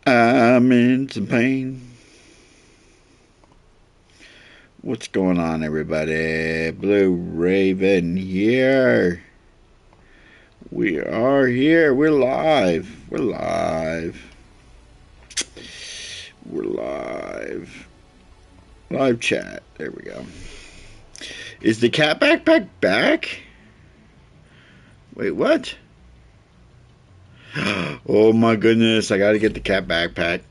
I'm in some pain. What's going on, everybody? Blue Raven here. We are here. We're live. We're live. We're live. Live chat. There we go. Is the cat backpack back? Wait, what? Oh my goodness, I gotta get the cat backpack.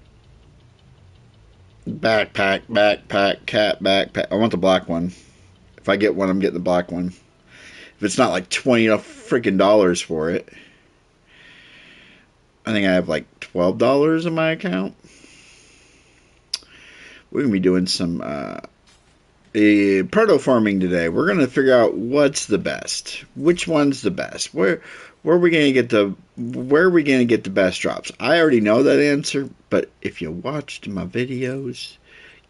Backpack, cat backpack. I want the black one. If I get one, I'm getting the black one. If it's not like $20 freaking dollars for it. I think I have like $12 in my account. We're gonna be doing some proto farming today. We're gonna figure out what's the best. Which one's the best? Where are we gonna get the best drops? I already know that answer, but if you watched my videos,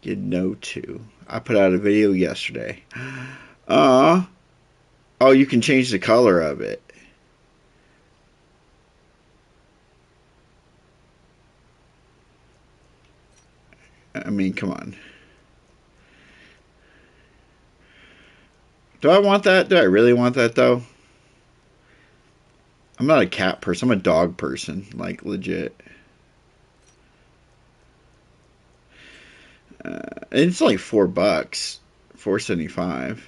you know too. I put out a video yesterday. Oh, you can change the color of it. I mean, come on. Do I want that? Do I really want that, though? I'm not a cat person. I'm a dog person. Like, legit. It's like $4. $4.75.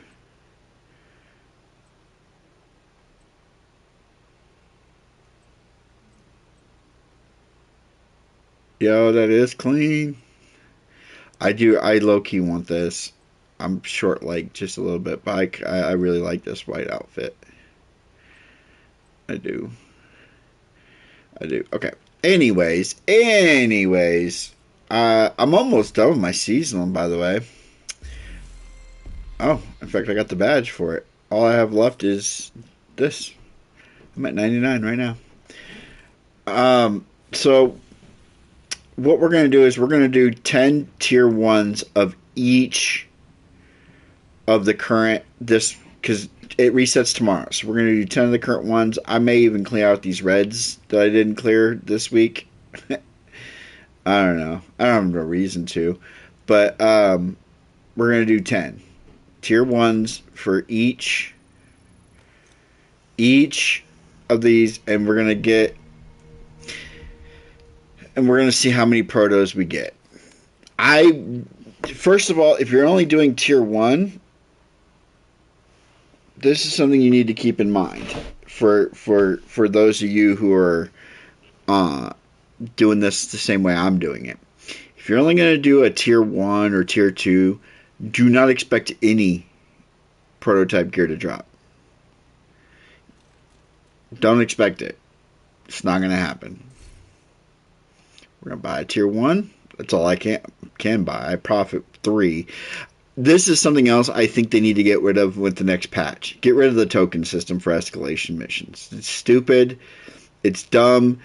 Yo, that is clean. I low-key want this. I'm short like just a little bit, but I really like this white outfit. I do. Okay. Anyways, I'm almost done with my seasonal, by the way. Oh, in fact, I got the badge for it. All I have left is this. I'm at 99 right now. So what we're gonna do is we're gonna do 10 tier 1s of each of the current this because it resets tomorrow. So we're gonna do 10 of the current ones. I may even clear out these reds that I didn't clear this week. I don't know. I don't have no reason to, but we're gonna do 10 tier 1s for each of these, and we're gonna see how many protos we get. First of all, if you're only doing tier 1, this is something you need to keep in mind for those of you who are doing this the same way I'm doing it. If you're only going to do a tier 1 or tier 2, do not expect any prototype gear to drop. Don't expect it. It's not going to happen. We're going to buy a tier 1. That's all I can buy. I profit 3. This is something else I think they need to get rid of with the next patch. Get rid of the token system for escalation missions. It's stupid. It's dumb.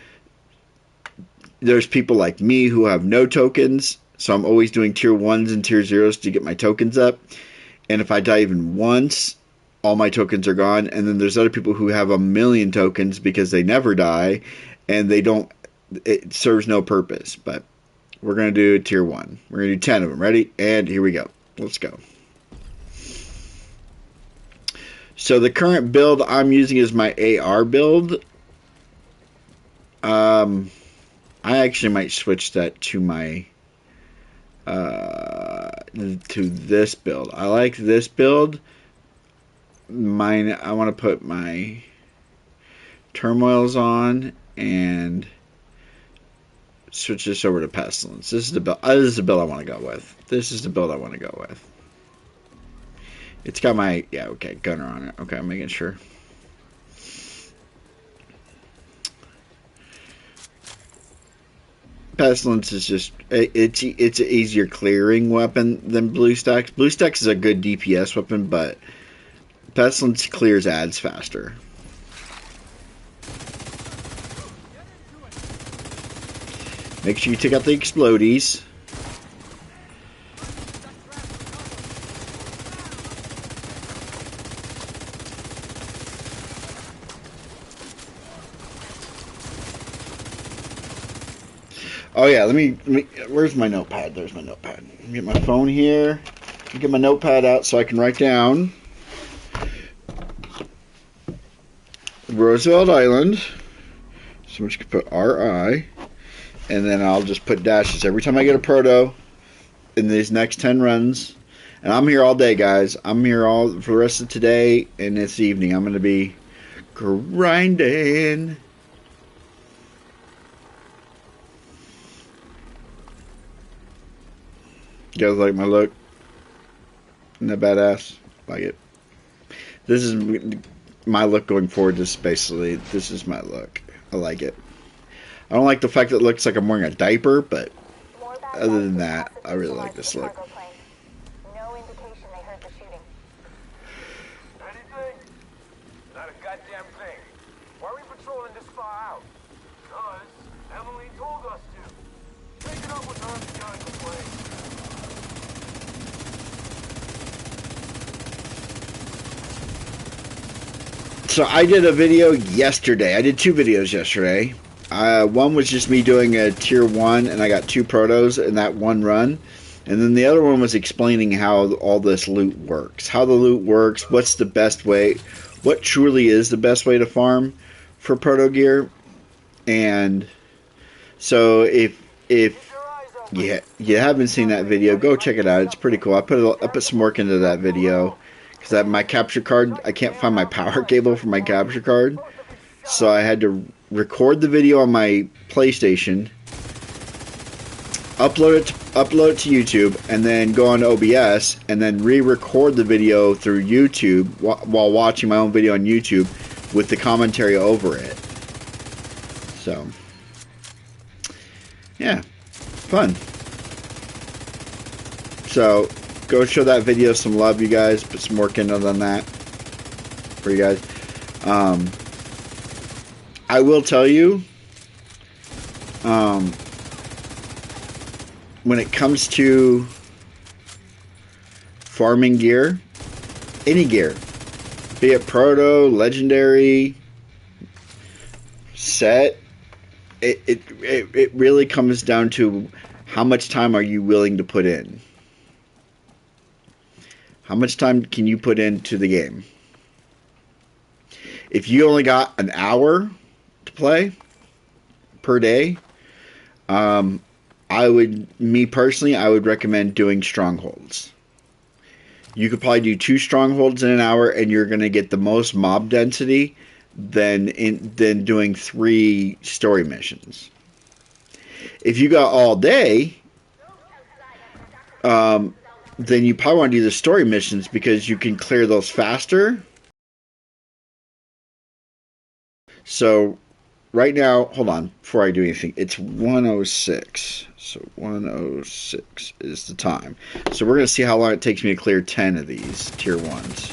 There's people like me who have no tokens, so I'm always doing tier 1s and tier 0s to get my tokens up. And if I die even once, all my tokens are gone. And then there's other people who have 1,000,000 tokens because they never die, and it serves no purpose. But we're going to do tier 1. We're going to do 10 of them. Ready? And here we go. Let's go. So the current build I'm using is my AR build. I actually might switch that to my to this build. I like this build. I want to put my turmoils on and switch this over to pestilence. This is the build. This is the build I want to go with. It's got my gunner on it. Okay, I'm making sure. Pestilence is just it's an easier clearing weapon than Blue Stacks. Blue Stacks is a good DPS weapon, but Pestilence clears ads faster. Make sure you take out the explodies. Oh yeah, let me. Where's my notepad? There's my notepad. Let me get my phone here. Get my notepad out so I can write down Roosevelt Island. So I'm just gonna put RI, and then I'll just put dashes every time I get a proto in these next 10 runs. And I'm here all day, guys. I'm here all for the rest of today and this evening. I'm gonna be grinding. You guys like my look? Isn't that badass? Like it. This is my look going forward. This is my look. I like it. I don't like the fact that it looks like I'm wearing a diaper, but other than that, I really like this look. No indication they heard the shooting. Anything? Not a goddamn thing. Why are we patrolling this far out? Because Emily told us to. Take it up with her behind the plane. So I did a video yesterday. I did 2 videos yesterday. One was just me doing a tier 1, and I got 2 protos in that one run. And then the other one was explaining how all this loot works. How the loot works, what's the best way, what truly is the best way to farm for proto gear. And so if you haven't seen that video, go check it out. It's pretty cool. I put some work into that video. Because my capture card, I can't find my power cable for my capture card. So I had to record the video on my PlayStation, upload it to YouTube, and then go on OBS, and then re-record the video through YouTube while watching my own video on YouTube with the commentary over it. So, yeah, fun. So, go show that video some love, you guys. Put some work into on that for you guys. I will tell you, when it comes to farming gear, any gear, be it proto, legendary, set, it really comes down to how much time are you willing to put in. How much time can you put into the game? If you only got an hour to play per day, I would recommend doing strongholds. You could probably do 2 strongholds in an hour, and you're going to get the most mob density than doing 3 story missions. If you got all day, then you probably want to do the story missions because you can clear those faster. So right now, hold on, before I do anything, it's 1:06. So 1:06 is the time. So we're going to see how long it takes me to clear 10 of these tier 1s.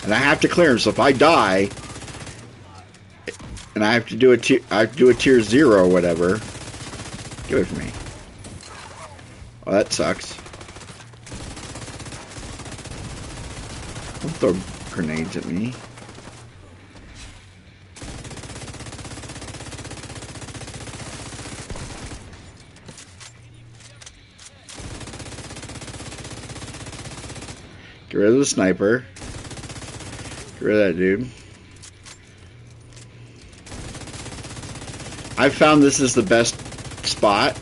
And I have to clear them, so if I die, and I have to do a tier 0 or whatever, get away from me. Oh, that sucks. Don't throw grenades at me. Get rid of the sniper. Get rid of that dude. I found this is the best spot.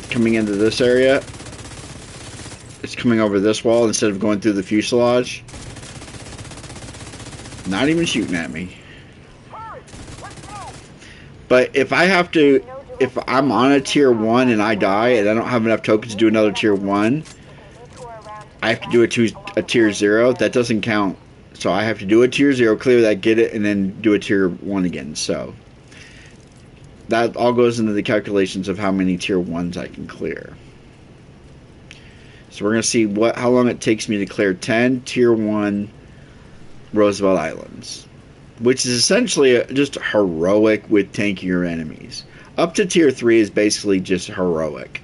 Coming into this area. It's coming over this wall instead of going through the fuselage. Not even shooting at me. But if I'm on a tier 1 and I die and I don't have enough tokens to do another tier 1, I have to do a tier 0. That doesn't count. So I have to do a tier 0, clear that, get it, and then do a tier 1 again. So that all goes into the calculations of how many tier 1s I can clear. So we're going to see how long it takes me to clear 10 tier 1 Roosevelt Islands, which is essentially just heroic with tanking your enemies. Up to tier 3 is basically just heroic.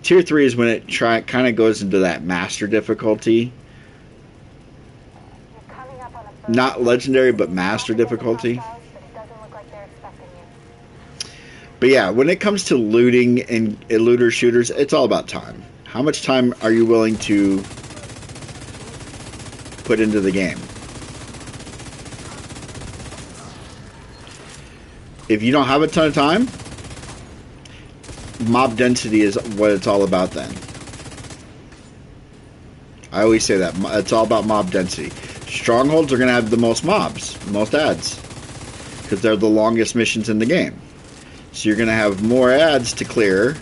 Tier 3 is when it kind of goes into that master difficulty. You're coming up on a not legendary, but master difficulty. But it doesn't look like they're expecting you. But yeah, when it comes to looting and looter shooters, it's all about time. How much time are you willing to put into the game? If you don't have a ton of time, mob density is what it's all about then. I always say that. It's all about mob density. Strongholds are going to have the most mobs, most ads, because they're the longest missions in the game. So you're going to have more ads to clear,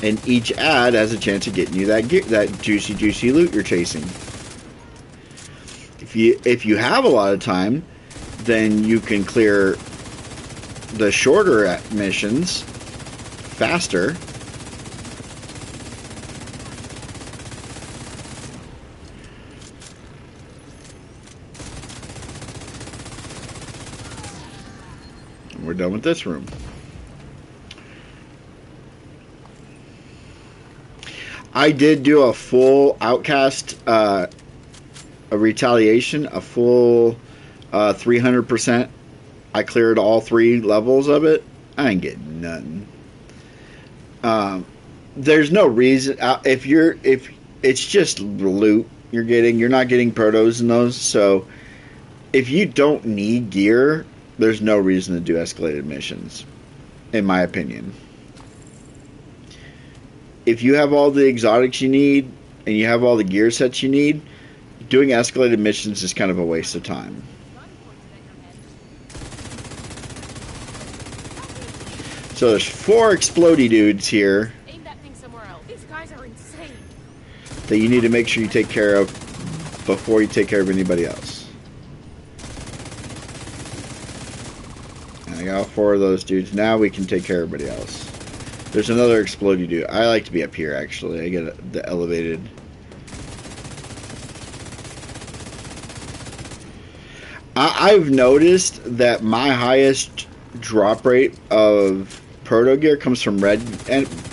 and each ad has a chance of getting you that juicy loot you're chasing. If you have a lot of time, then you can clear the shorter missions faster. And we're done with this room. I did do a full Outcast, a Retaliation, a full 300%. I cleared all 3 levels of it. I ain't getting nothing. There's no reason if it's just loot you're not getting protos in those. So if you don't need gear, there's no reason to do escalated missions, in my opinion. If you have all the exotics you need and you have all the gear sets you need, doing escalated missions is kind of a waste of time. So there's 4 explodey dudes here Aim that thing somewhere else. These guys are insane. that you need to make sure you take care of before you take care of anybody else. And I got all 4 of those dudes. Now we can take care of everybody else. There's another explodey dude. I like to be up here, actually. I get the elevated. I've noticed that my highest drop rate of proto gear comes from red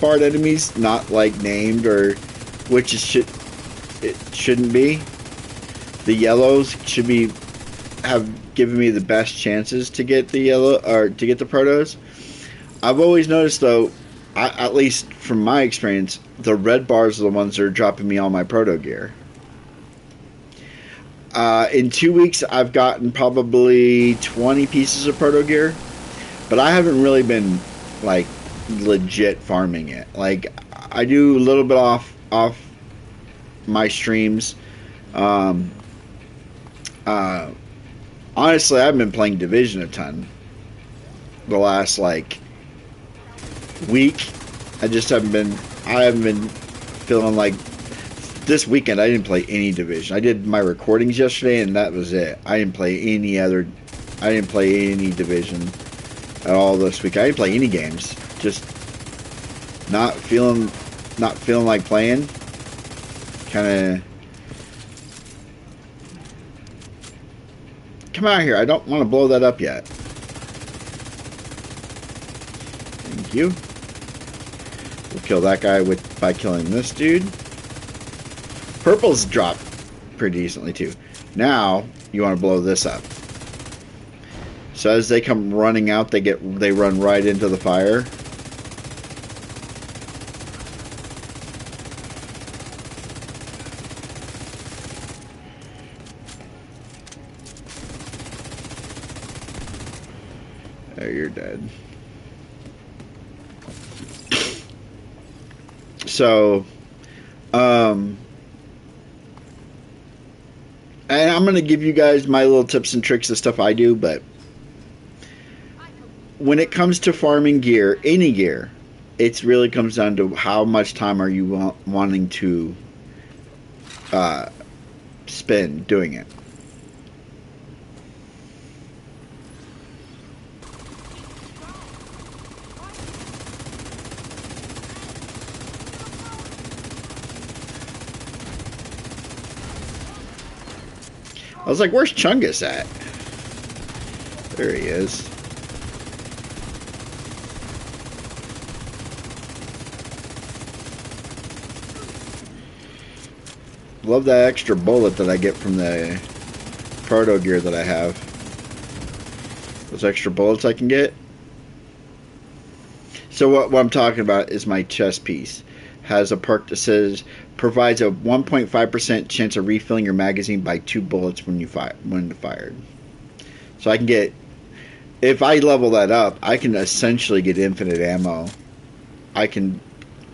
barred enemies, not like named, or which it shouldn't be. The yellows should have given me the best chances to get the yellow or to get the protos. I've always noticed though, at least from my experience, the red bars are the ones that are dropping me all my proto gear. In 2 weeks, I've gotten probably 20 pieces of proto gear, but I haven't really been like legit farming it. Like I do a little bit off my streams. Honestly, I've been playing Division a ton the last like week. I haven't been feeling like this weekend. I didn't play any Division. I did my recordings yesterday and that was it. I didn't play any Division at all this week. I didn't play any games. Just not feeling like playing. Kinda come out here. I don't want to blow that up yet. Thank you. We'll kill that guy by killing this dude. Purple's dropped pretty decently too. Now you want to blow this up. So as they come running out, they run right into the fire. There, you're dead. So, and I'm going to give you guys my little tips and tricks of stuff I do, but when it comes to farming gear, any gear, it really comes down to how much time are you wanting to spend doing it. I was like, where's Chungus at? There he is. Love that extra bullet that I get from the proto gear that I have. Those extra bullets I can get. So what I'm talking about is my chest piece. Has a perk that says provides a 1.5% chance of refilling your magazine by 2 bullets when fired. So I can get, if I level that up, I can essentially get infinite ammo. I can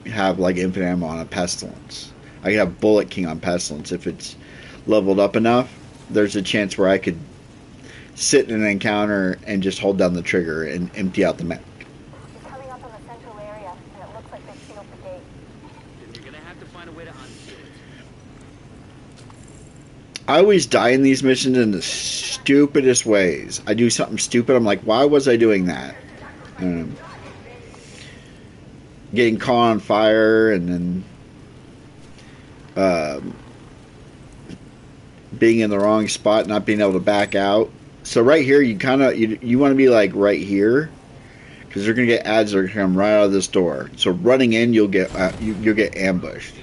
have like infinite ammo on a pestilence. I can have bullet king on pestilence if it's leveled up enough. There's a chance where I could sit in an encounter and just hold down the trigger and empty out the mag. You're coming up on the central area, and it looks like they sealed the gate. Then you're gonna have to find a way to unseal it. I always die in these missions in the stupidest ways. I do something stupid. I'm like, why was I doing that? Getting caught on fire and then being in the wrong spot, not being able to back out. So right here, you kind of you want to be like right here because they're gonna get ads that are gonna come right out of this door. So running in, you'll get you'll get ambushed.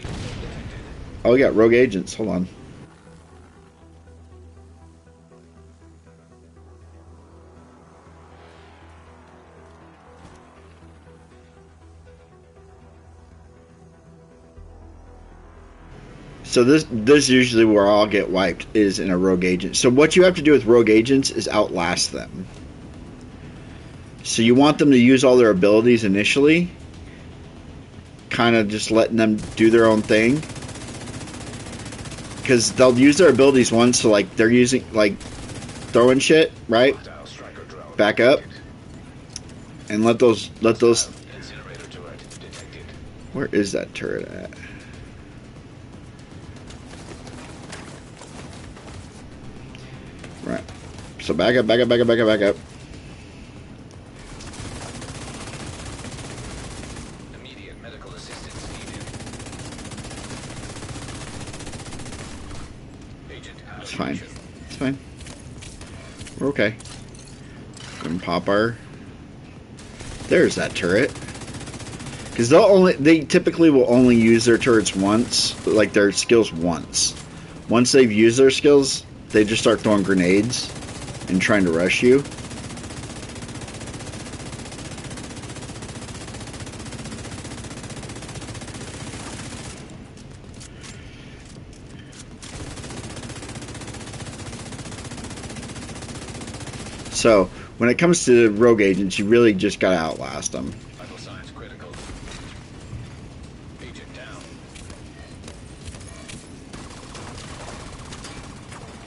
Oh, we got rogue agents. Hold on. So this is usually where I'll get wiped, is in a rogue agent. So what you have to do with rogue agents is outlast them. So you want them to use all their abilities initially, kind of just letting them do their own thing, because they'll use their abilities once. So like they're using like throwing shit, right? Back up and let those. Where is that turret at? Right. So back up. Immediate medical assistance needed. Agent out. It's fine. It's fine. We're okay. And pop our. There's that turret. Because they typically will only use their turrets once, like their skills once. Once they've used their skills, they just start throwing grenades and trying to rush you. So when it comes to rogue agents, you really just gotta outlast them. Vital signs critical. Agent down.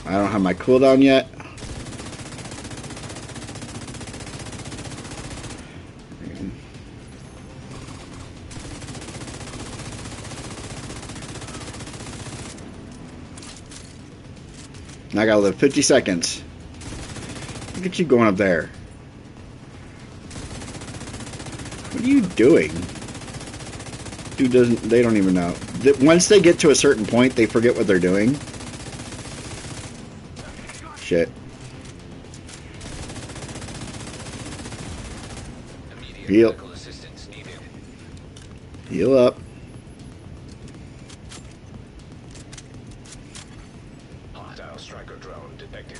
I don't have my cooldown yet. And I gotta live 50 seconds. Look at you going up there. What are you doing? Dude doesn't, they don't even know. Once they get to a certain point, they forget what they're doing. Shit. Immediate Heal. medical assistance needed. Heal up. Hostile striker drone detected.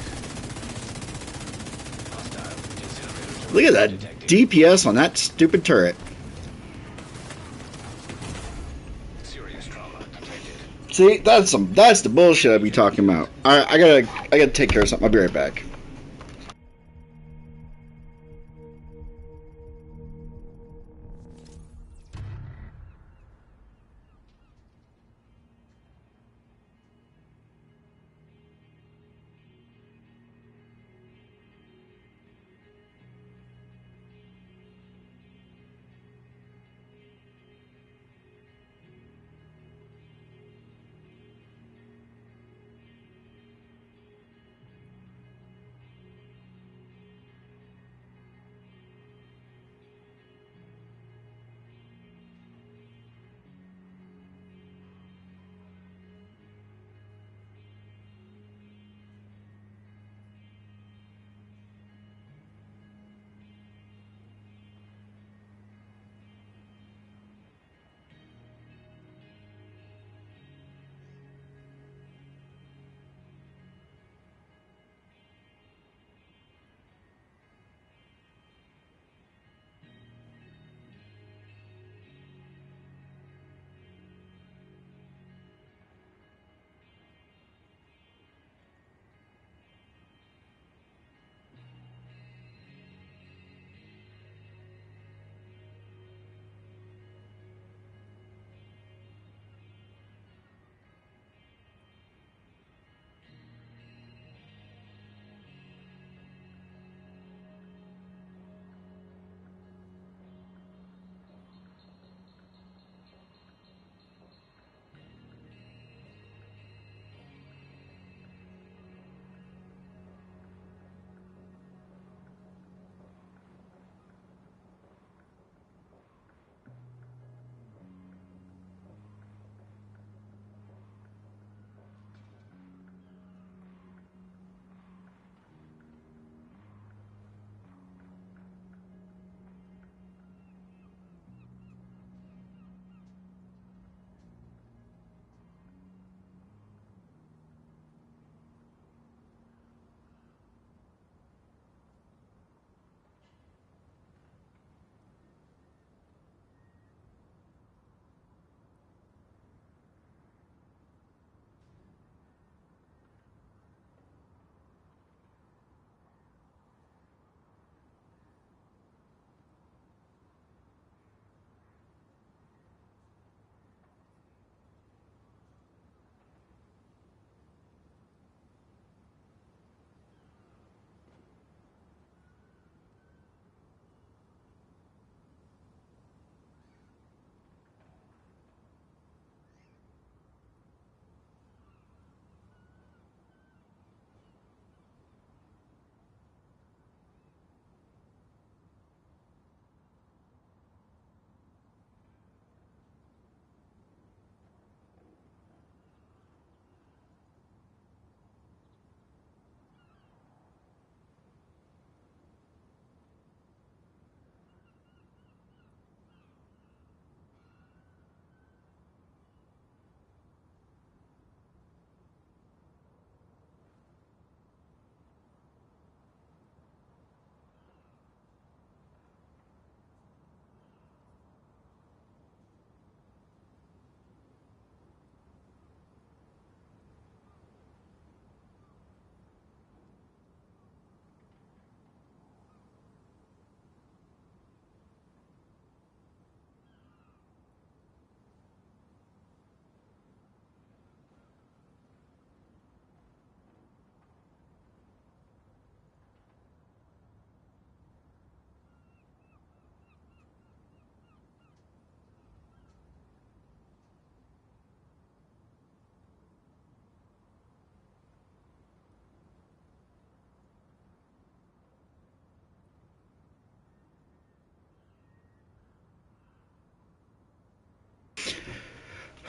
Hostile incinerator Look at that detected. DPS on that stupid turret. Serious trauma detected. See, that's the bullshit I'd be talking about. Alright, I gotta take care of something. I'll be right back.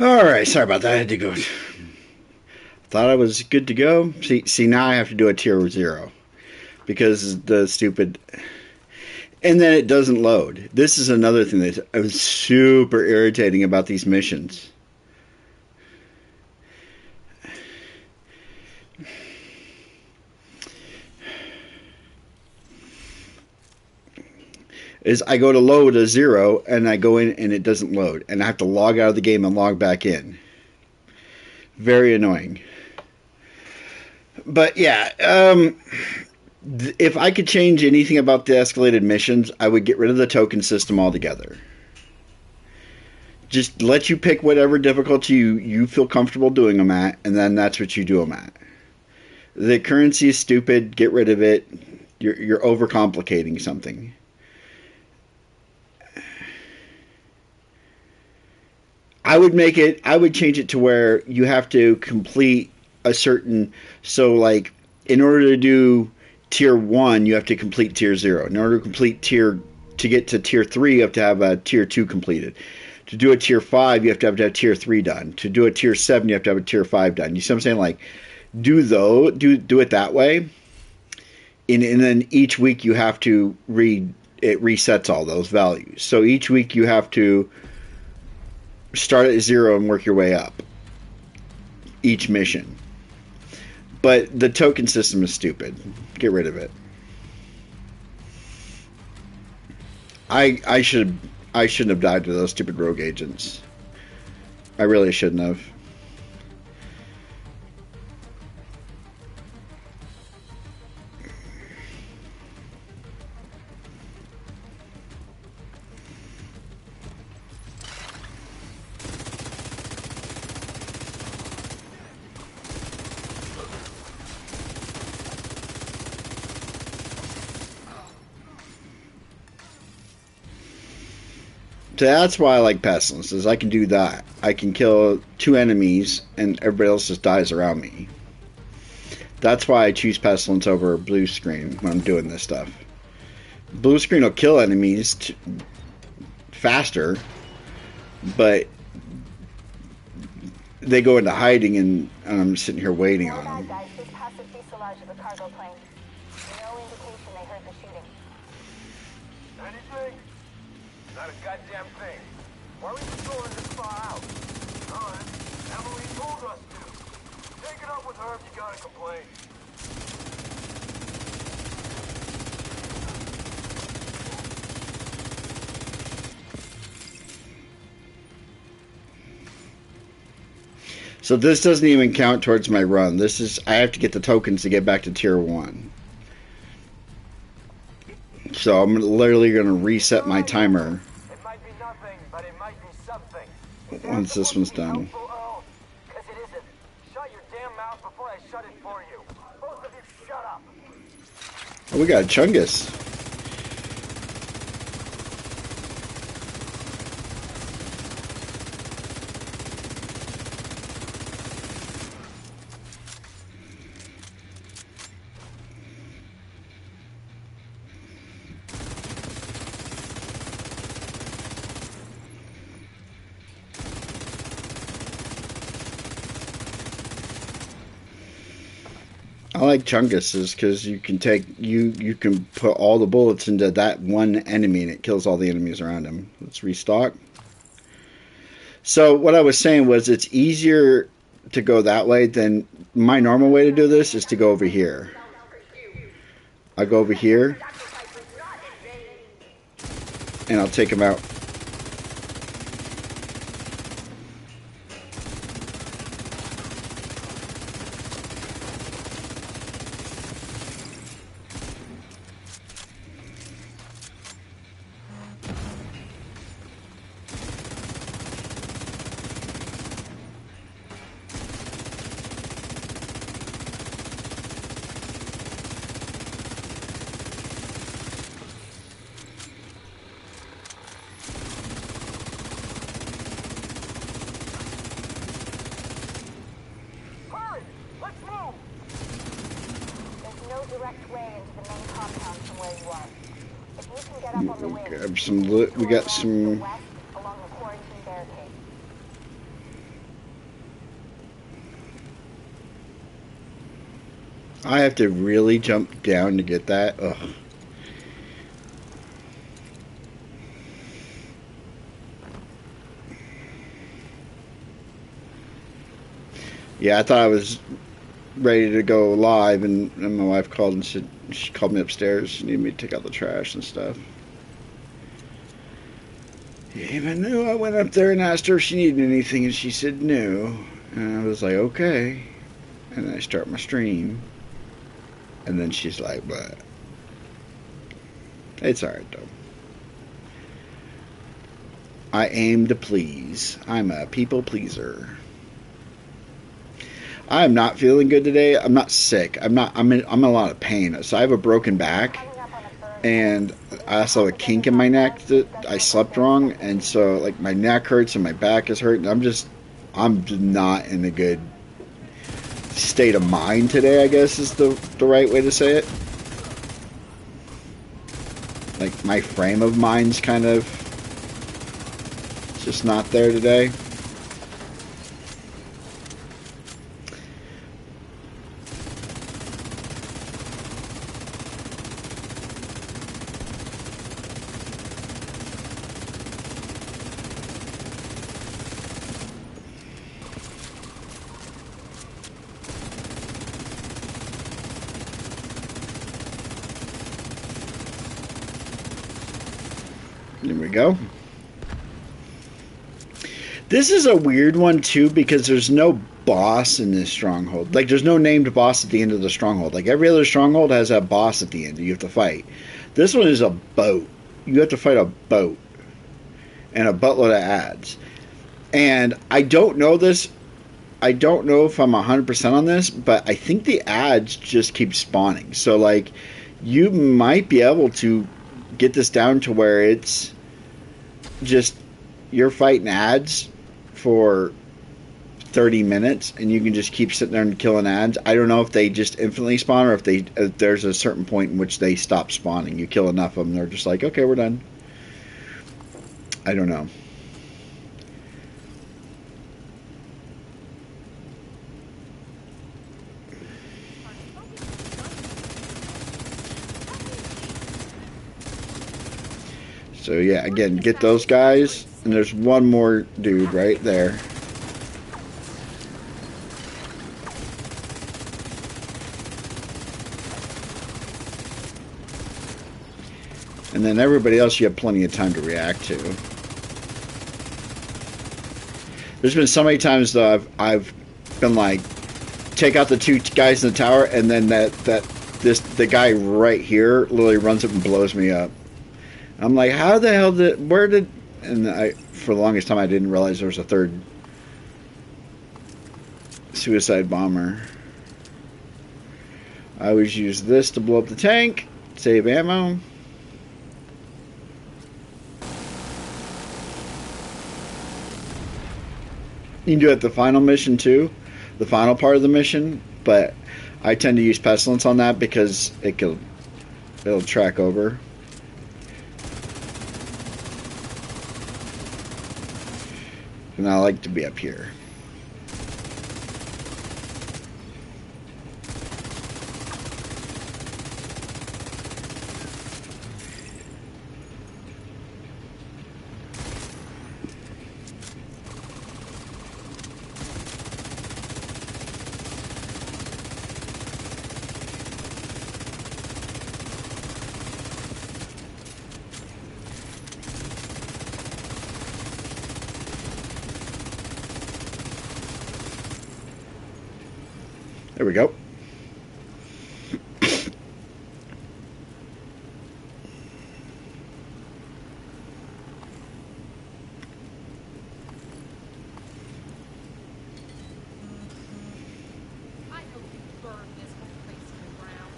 Alright, sorry about that. I had to go. Thought I was good to go. See, now I have to do a tier 0. Because the stupid. And then it doesn't load. This is another thing that was super irritating about these missions. Is I go to load a 0 and I go in and it doesn't load. And I have to log out of the game and log back in. Very annoying. But yeah, if I could change anything about the escalated missions, I would get rid of the token system altogether. Just let you pick whatever difficulty you feel comfortable doing them at, and then that's what you do them at. The currency is stupid. Get rid of it. You're overcomplicating something. I would change it to where you have to complete a certain. So, like, in order to do tier 1, you have to complete tier 0. In order to complete to get to tier 3, you have to have a tier 2 completed. To do a tier 5, you have to have tier 3 done. To do a tier 7, you have to have a tier 5 done. You see what I'm saying? Like, do it that way. And then each week you have to it resets all those values. So each week you have to start at 0 and work your way up. Each mission. But the token system is stupid. Get rid of it. I shouldn't have died to those stupid rogue agents. I really shouldn't have. So that's why I like Pestilence, is I can do that. I can kill 2 enemies and everybody else just dies around me. That's why I choose Pestilence over blue screen when I'm doing this stuff. Blue screen will kill enemies faster, but they go into hiding and I'm sitting here waiting on them. Guys, just passive fuselage of a cargo plane. No indication they heard the shooting. Anything? Not a goddamn thing. Why are we patrolling this far out? None. Emily told us to. Take it up with her if you gotta complain. So this doesn't even count towards my run. I have to get the tokens to get back to tier 1. So I'm literally going to reset my timer It might be nothing, but it might be something. once this one's done. Because it isn't. Shut your damn mouth before I shut it for you. Both of you shut up. Oh, we got Chungus. I like Chunguses because you can put all the bullets into that one enemy and it kills all the enemies around him. Let's restock. So what I was saying was it's easier to go that way than my normal way to do this is to go over here. I go over here and I'll take him out. Hurry! Let's move! There's no direct way into the main compound from where you are. If you can get up on the wing, Grab some loot. We got some. west along the quarantine barricade. I have to really jump down to get that. Ugh. Yeah, I thought I was ready to go live, and my wife called and she called me upstairs. She needed me to take out the trash and stuff. You even knew I went up there and asked her if she needed anything, and she said no. And I was like, okay. And I start my stream, and then she's like, but it's alright though. I aim to please. I'm a people pleaser. I'm not feeling good today. I'm not sick. I'm in a lot of pain. So I have a broken back, Coming up on the third and wave. I also have a kink in my neck that I slept wrong, and so like my neck hurts and my back is hurting. I'm just not in a good state of mind today, I guess is the right way to say it. Like my frame of mind's kind of just not there today. There we go. This is a weird one too because there's no boss in this stronghold. Like there's no named boss at the end of the stronghold. Like every other stronghold has a boss at the end that you have to fight. This one is a boat. You have to fight a boat and a buttload of ads. And I don't know this. I don't know if I'm 100% on this, but I think the ads just keep spawning. So like you might be able to get this down to where it's just you're fighting ads for 30 minutes and you can just keep sitting there and killing ads. I don't know if they just infinitely spawn or if there's a certain point in which they stop spawning. You kill enough of them, they're just like, okay, we're done. I don't know. So yeah, again, get those guys, and there's one more dude right there. And then everybody else you have plenty of time to react to. There's been so many times though I've been like, take out the two guys in the tower, and then the guy right here literally runs up and blows me up. I'm like, how the hell and for the longest time I didn't realize there was a third suicide bomber. I always use this to blow up the tank, save ammo. You can do it at the final mission too, the final part of the mission, but I tend to use pestilence on that because it'll track over. And I like to be up here. There we go. I hope you burn this whole place to the ground.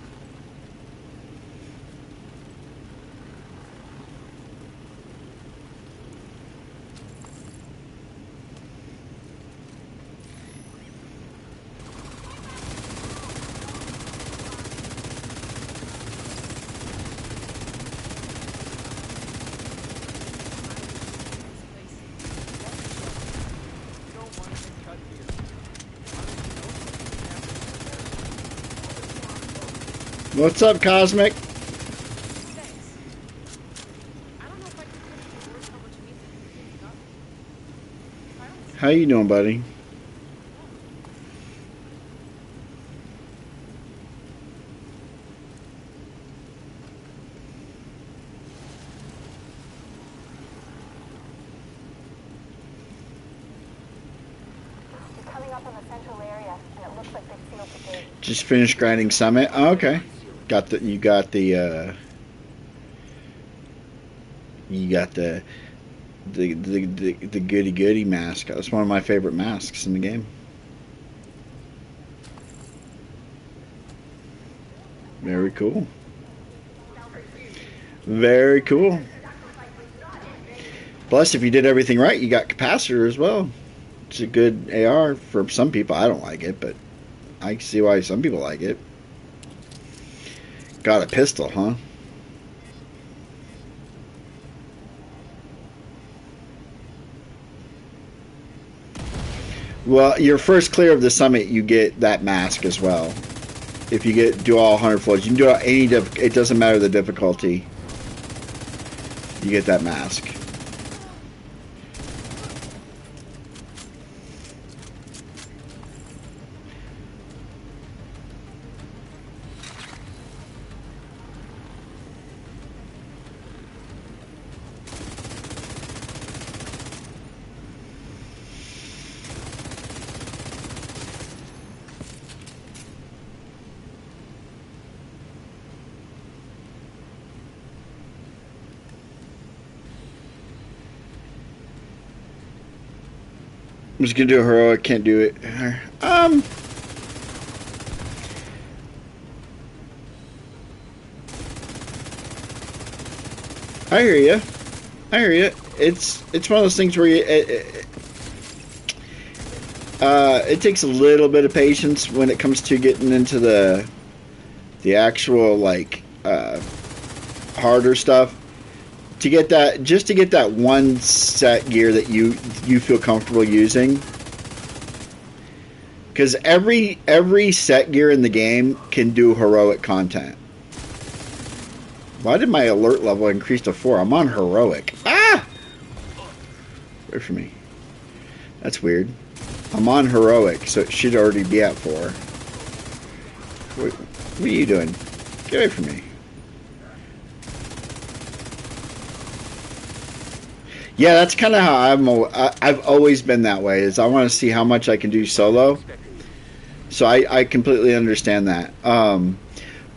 What's up, Cosmic? Thanks. I don't know if I can put into words how much it means that you cleaned up. If I don't see How you doing, buddy? You're coming up on the central area, and it looks like they've sealed the gate. Just finished grinding Summit. Oh, okay. Got the you got the the goody goody mask. That's one of my favorite masks in the game. Very cool. Very cool. Plus, if you did everything right, you got capacitor as well. It's a good AR for some people. I don't like it, but I can see why some people like it. Got a pistol, huh? Well, you're first clear of the summit, you get that mask as well. If you do all 100 floors, you can do any it doesn't matter the difficulty. You get that mask. I'm just gonna do a heroic, can't do it. I hear you. I hear you. It's one of those things where it takes a little bit of patience when it comes to getting into the actual like harder stuff. To get that, just to get that one set gear that you feel comfortable using, because every set gear in the game can do heroic content. Why did my alert level increase to 4? I'm on heroic. Ah! Wait for me. That's weird. I'm on heroic, so it should already be at 4. What are you doing? Get away from me. Yeah, that's kind of how I've always been that way. Is I want to see how much I can do solo. So I completely understand that.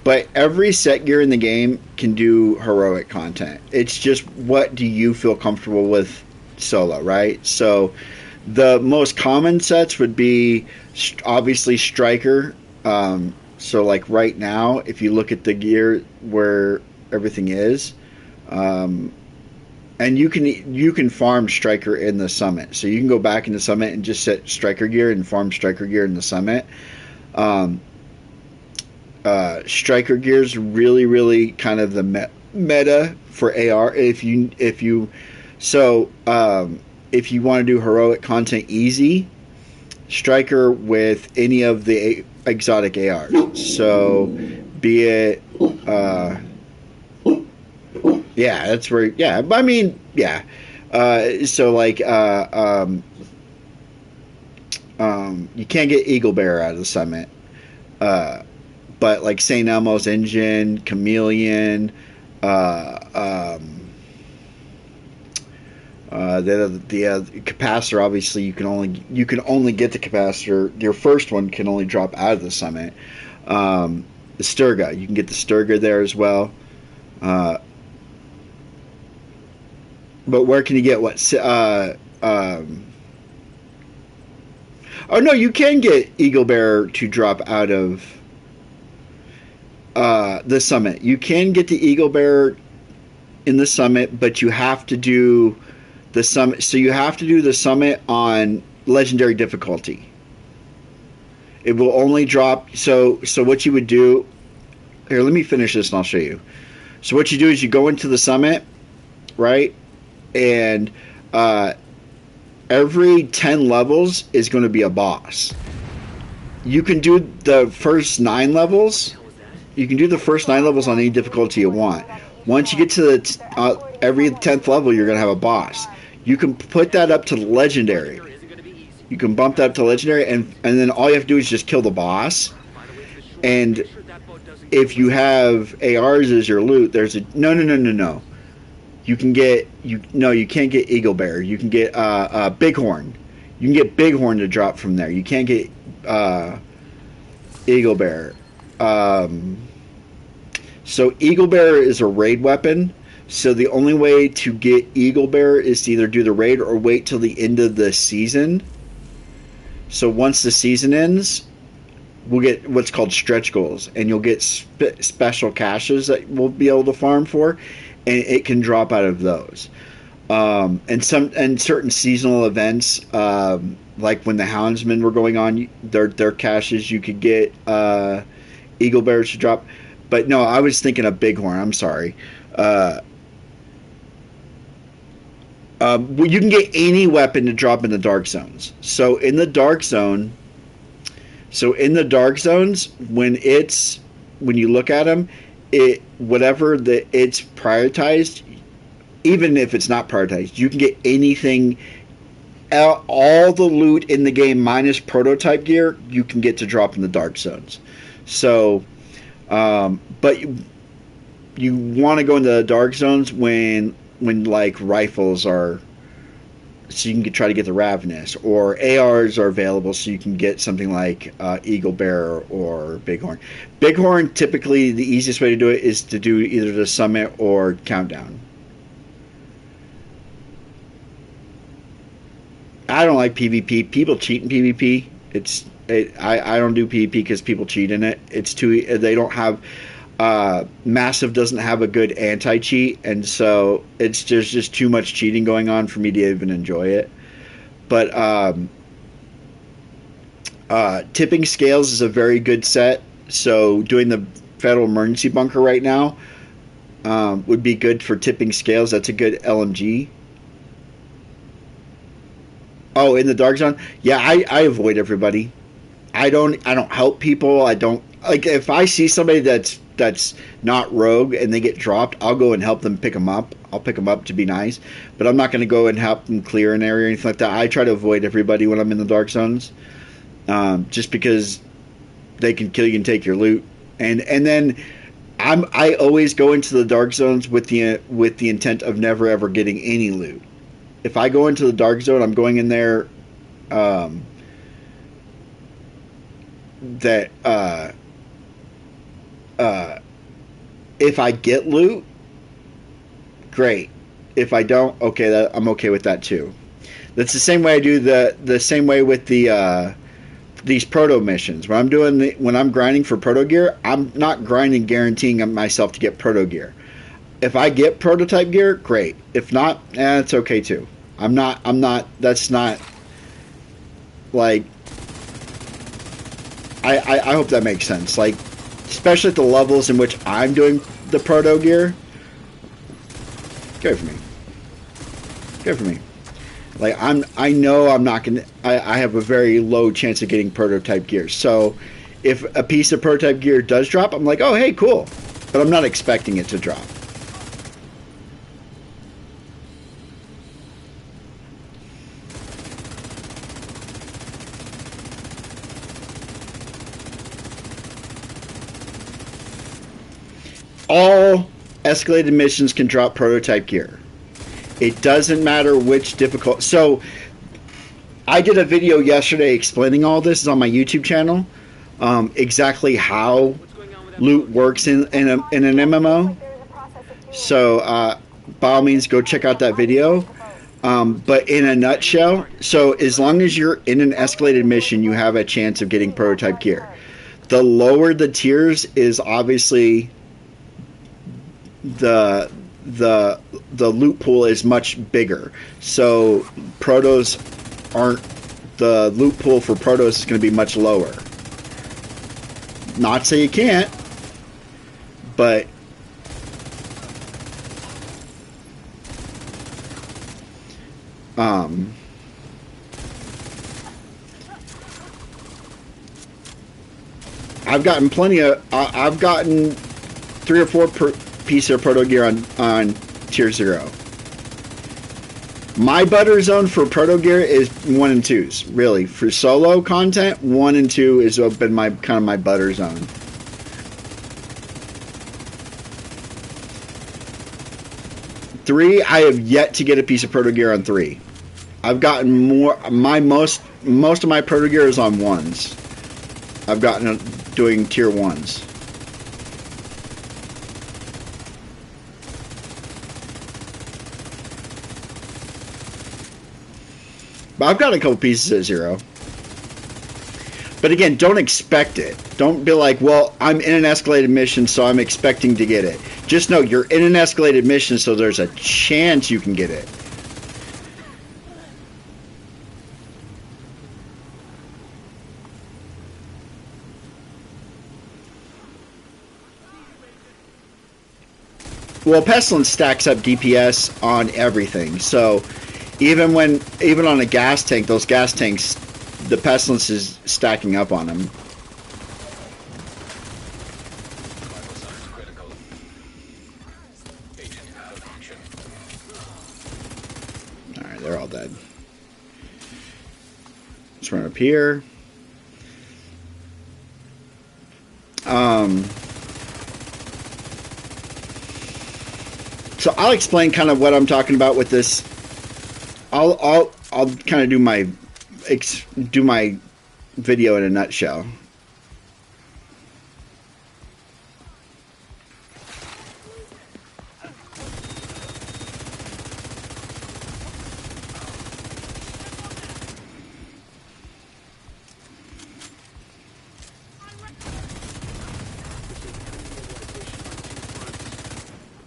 But every set gear in the game can do heroic content. It's just what do you feel comfortable with solo, right? So the most common sets would be obviously Striker. So like right now, if you look at the gear where everything is, and you can farm Striker in the Summit. So you can go back in the Summit and just set Striker gear and farm Striker gear in the Summit. Striker gear is really kind of the meta for AR. If you want to do heroic content easy, Striker with any of the exotic ARs. So be it yeah, that's where. Yeah, I mean, yeah. So like, you can't get Eagle Bear out of the Summit, but like Saint Elmo's Engine, Chameleon, the capacitor. Obviously, you can only get the capacitor. Your first one can only drop out of the Summit. The Sturga, you can get the Sturga there as well. But where can you get what? Oh no, you can get Eagle Bear to drop out of the Summit. You can get the Eagle Bear in the Summit, but you have to do the Summit. So you have to do the Summit on Legendary difficulty. It will only drop. So what you would do here? Let me finish this and I'll show you. So what you do is you go into the Summit, right? And every 10 levels is going to be a boss. You can do the first 9 levels You can do the first 9 levels on any difficulty you want. Once you get to every 10th level, you're gonna have a boss. You can put that up to legendary. Sure isn't gonna be easy. You can bump that up to legendary, and then all you have to do is just kill the boss. Find a way to the shore. And Make sure that boat doesn't get if you away. have ARs as your loot, there's a no. You can get you can't get Eagle Bear. You can get Bighorn. You can get Bighorn to drop from there. You can't get Eagle Bear. So Eagle Bear is a raid weapon. So the only way to get Eagle Bear is to either do the raid or wait till the end of the season. So once the season ends, we'll get what's called stretch goals, and you'll get special caches that we'll be able to farm for, and it can drop out of those. And certain seasonal events, like when the Houndsmen were going on, their caches you could get Eagle Bears to drop. But no, I was thinking of Bighorn. I'm sorry. Well, you can get any weapon to drop in the dark zones. So in the dark zones, when you look at them, it's prioritized. Even if it's not prioritized, you can get anything. All the loot in the game minus prototype gear, you can get to drop in the dark zones. So, but you want to go into the dark zones when like rifles are, so you can try to get the Ravenous, or ARs are available, so you can get something like Eagle Bear or Bighorn. Bighorn, typically the easiest way to do it is to do either the Summit or Countdown. I don't like PvP. People cheat in PvP. I don't do PvP because people cheat in it. It's too, they don't have, Massive doesn't have a good anti-cheat, and so there's just too much cheating going on for me to even enjoy it. But Tipping Scales is a very good set, so doing the Federal Emergency Bunker right now would be good for Tipping Scales. That's a good LMG. Oh, in the Dark Zone? Yeah, I avoid everybody. I don't help people. I don't, like, if I see somebody that's not rogue and they get dropped, I'll go and help them pick them up. I'll pick them up to be nice, but I'm not going to go and help them clear an area or anything like that. I try to avoid everybody when I'm in the dark zones, just because they can kill you and take your loot. And then I always go into the dark zones with the intent of never ever getting any loot. If I go into the dark zone, I'm going in there that if I get loot, great. If I don't, okay, I'm okay with that too. That's the same way I do the same way with the these proto missions. When I'm grinding for proto gear, I'm not grinding guaranteeing myself to get proto gear. If I get prototype gear, great. If not, it's okay too. I'm not. That's not like. I hope that makes sense. Like, especially at the levels in which I'm doing the proto gear. Go for me. Go for me. Like, I know I'm not gonna. I have a very low chance of getting prototype gear. So, if a piece of prototype gear does drop, I'm like, oh hey, cool. But I'm not expecting it to drop. All escalated missions can drop prototype gear. It doesn't matter which difficult. So I did a video yesterday explaining all this. It's on my YouTube channel. Exactly how loot works in an MMO. So by all means, go check out that video. But in a nutshell, so as long as you're in an escalated mission, you have a chance of getting prototype gear. The lower the tiers is obviously the loot pool is much bigger. So protos aren't, the loot pool for protos is going to be much lower. Not say you can't, but I've gotten plenty of. I've gotten 3 or 4 pieces of proto gear on tier 0. My butter zone for proto gear is 1 and 2s. Really, for solo content, 1 and 2 has been my kind of my butter zone. Three, I have yet to get a piece of proto gear on 3. I've gotten more. My most of my proto gear is on 1s. I've gotten doing tier 1s. But I've got a couple pieces at 0. But again, don't expect it. Don't be like, well, I'm in an escalated mission, so I'm expecting to get it. Just know you're in an escalated mission, so there's a chance you can get it. Well, Pestilence stacks up DPS on everything, so even on a gas tank, those gas tanks, the Pestilence is stacking up on them. Alright, they're all dead. Let's run up here. So I'll explain kind of what I'm talking about with this. I'll kind of do my video in a nutshell.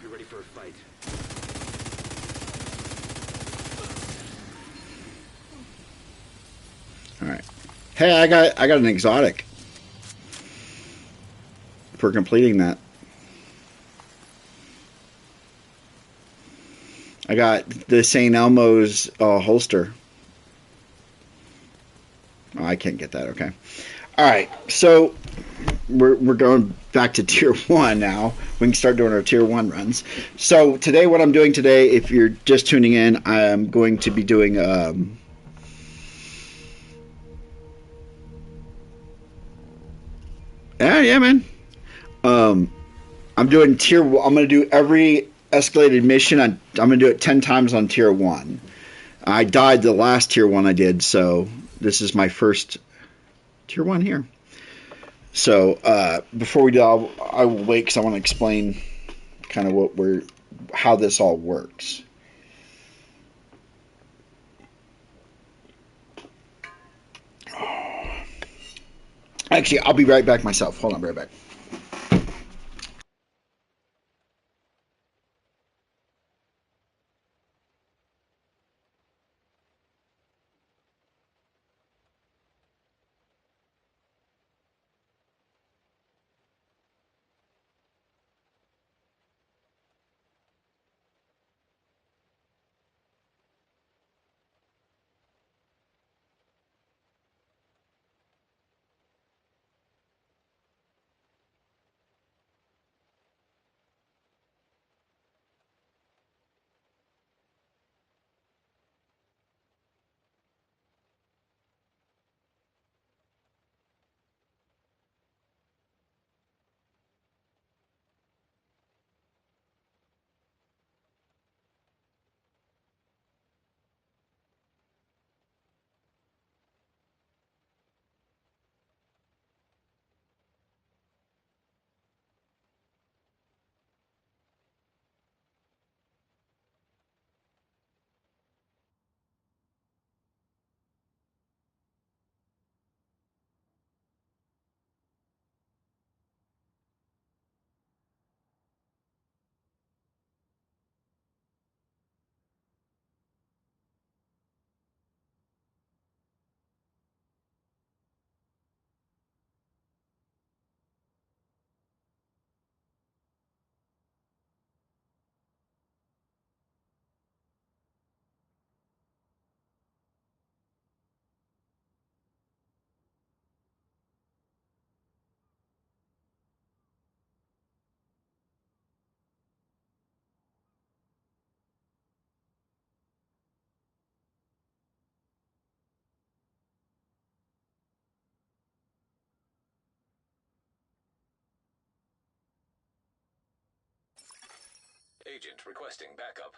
Be ready for a fight. All right. Hey, I got an exotic for completing that. I got the St. Elmo's holster. Oh, I can't get that. Okay. All right. So we're going back to tier 1 now. We can start doing our tier 1 runs. So today, what I'm doing today, if you're just tuning in, I'm going to be doing yeah, man. I'm doing tier. I'm going to do every escalated mission. I'm going to do it 10 times on tier 1. I died the last tier 1 I did, so this is my first tier 1 here. So before we do, I will wait because I want to explain kind of how this all works. Actually, I'll be right back myself. Hold on, be right back. agent requesting backup.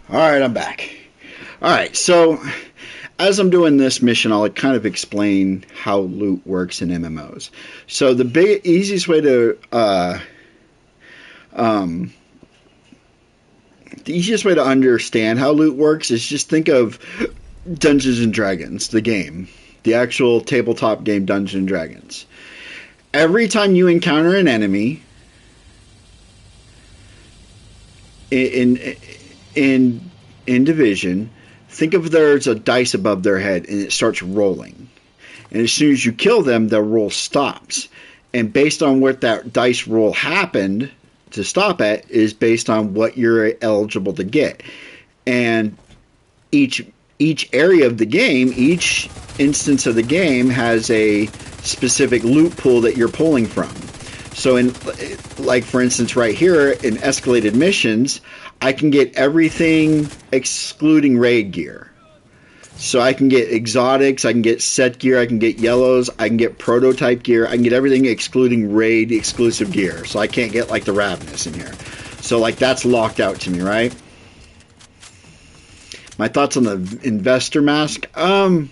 All right, I'm back. All right, so as I'm doing this mission, I'll kind of explain how loot works in MMOs. So the easiest way to um, the easiest way to understand how loot works is just think of Dungeons and Dragons, the game, the actual tabletop game Dungeons and Dragons. Every time you encounter an enemy in in Division, think of there's a dice above their head and it starts rolling. And as soon as you kill them, the roll stops. And based on what that dice roll happened to stop at is based on what you're eligible to get. And each area of the game, each instance of the game has a specific loot pool that you're pulling from. So in, like for instance right here in escalated missions, I can get everything excluding raid gear. So I can get exotics, I can get set gear, I can get yellows, I can get prototype gear, I can get everything excluding raid exclusive gear. So I can't get like the Ravenous in here. So like that's locked out to me, right? My thoughts on the investor mask. I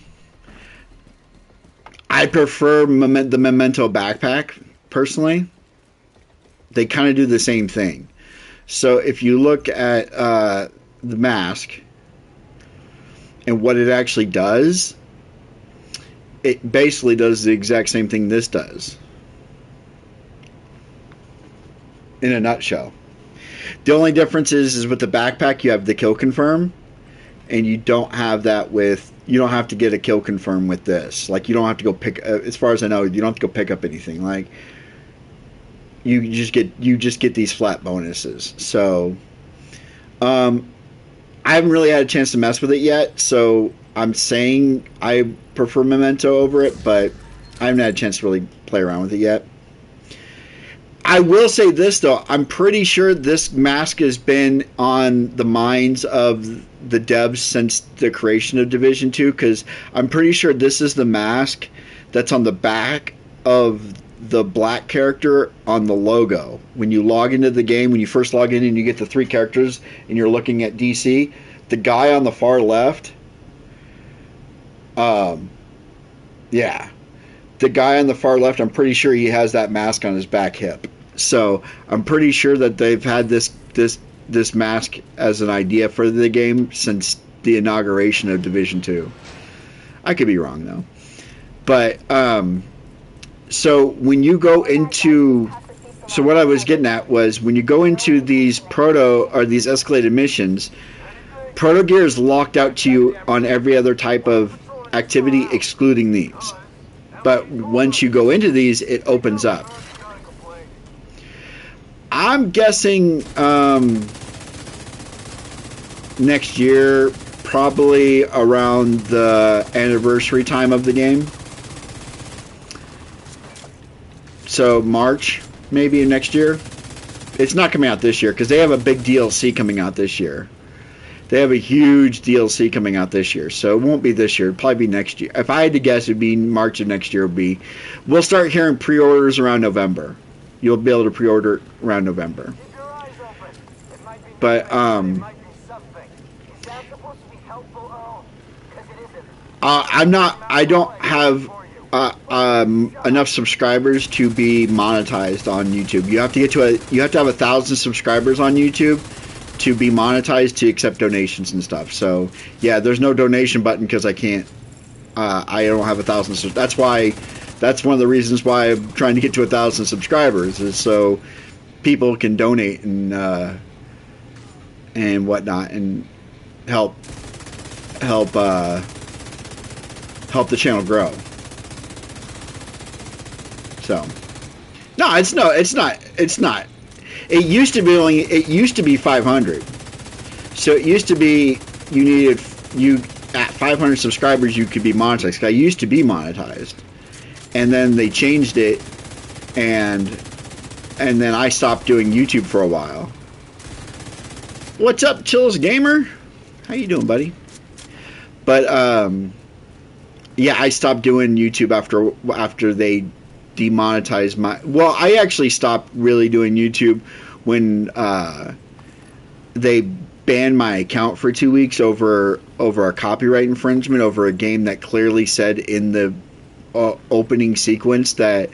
prefer the Memento backpack personally. They kind of do the same thing. So if you look at the mask and what it actually does, it basically does the exact same thing this does. In a nutshell. The only difference is with the backpack you have the kill confirm, and you don't have that with, you don't have to get a kill confirm with this. Like you don't have to go pick, as far as I know, you don't have to go pick up anything. Like you just get these flat bonuses. So I haven't really had a chance to mess with it yet, so I'm saying I prefer Memento over it, but I haven't had a chance to really play around with it yet. I will say this though, I'm pretty sure this mask has been on the minds of the devs since the creation of Division 2, because I'm pretty sure this is the mask that's on the back of the black character on the logo. When you log into the game, when you first log in and you get the three characters and you're looking at DC, the guy on the far left, the guy on the far left, I'm pretty sure he has that mask on his back hip. So I'm pretty sure that they've had this mask as an idea for the game since the inauguration of Division 2. I could be wrong though. But so when you go into, so what I was getting at was when you go into these proto or these escalated missions, proto gear is locked out to you on every other type of activity excluding these. But once you go into these, it opens up. I'm guessing next year, probably around the anniversary time of the game. So March, maybe next year. It's not coming out this year because they have a big DLC coming out this year. They have a huge DLC coming out this year, so it won't be this year. It'll probably be next year. If I had to guess, it'd be March of next year. We'll start hearing pre-orders around November. You'll be able to pre-order around November. But I don't have enough subscribers to be monetized on YouTube. You have to have 1,000 subscribers on YouTube to be monetized to accept donations and stuff. So yeah, there's no donation button because I can't. I don't have 1,000. That's why That's one of the reasons why I'm trying to get to 1,000 subscribers, is so people can donate and whatnot, and help help help the channel grow. So, no, it's not. It used to be 500. So it used to be you at 500 subscribers you could be monetized. I used to be monetized, and then they changed it, and then I stopped doing YouTube for a while. What's up, Chills Gamer? How you doing, buddy? But yeah, I stopped doing YouTube after they demonetized my. Well, I actually stopped really doing YouTube when they banned my account for 2 weeks over a copyright infringement over a game that clearly said in the opening sequence that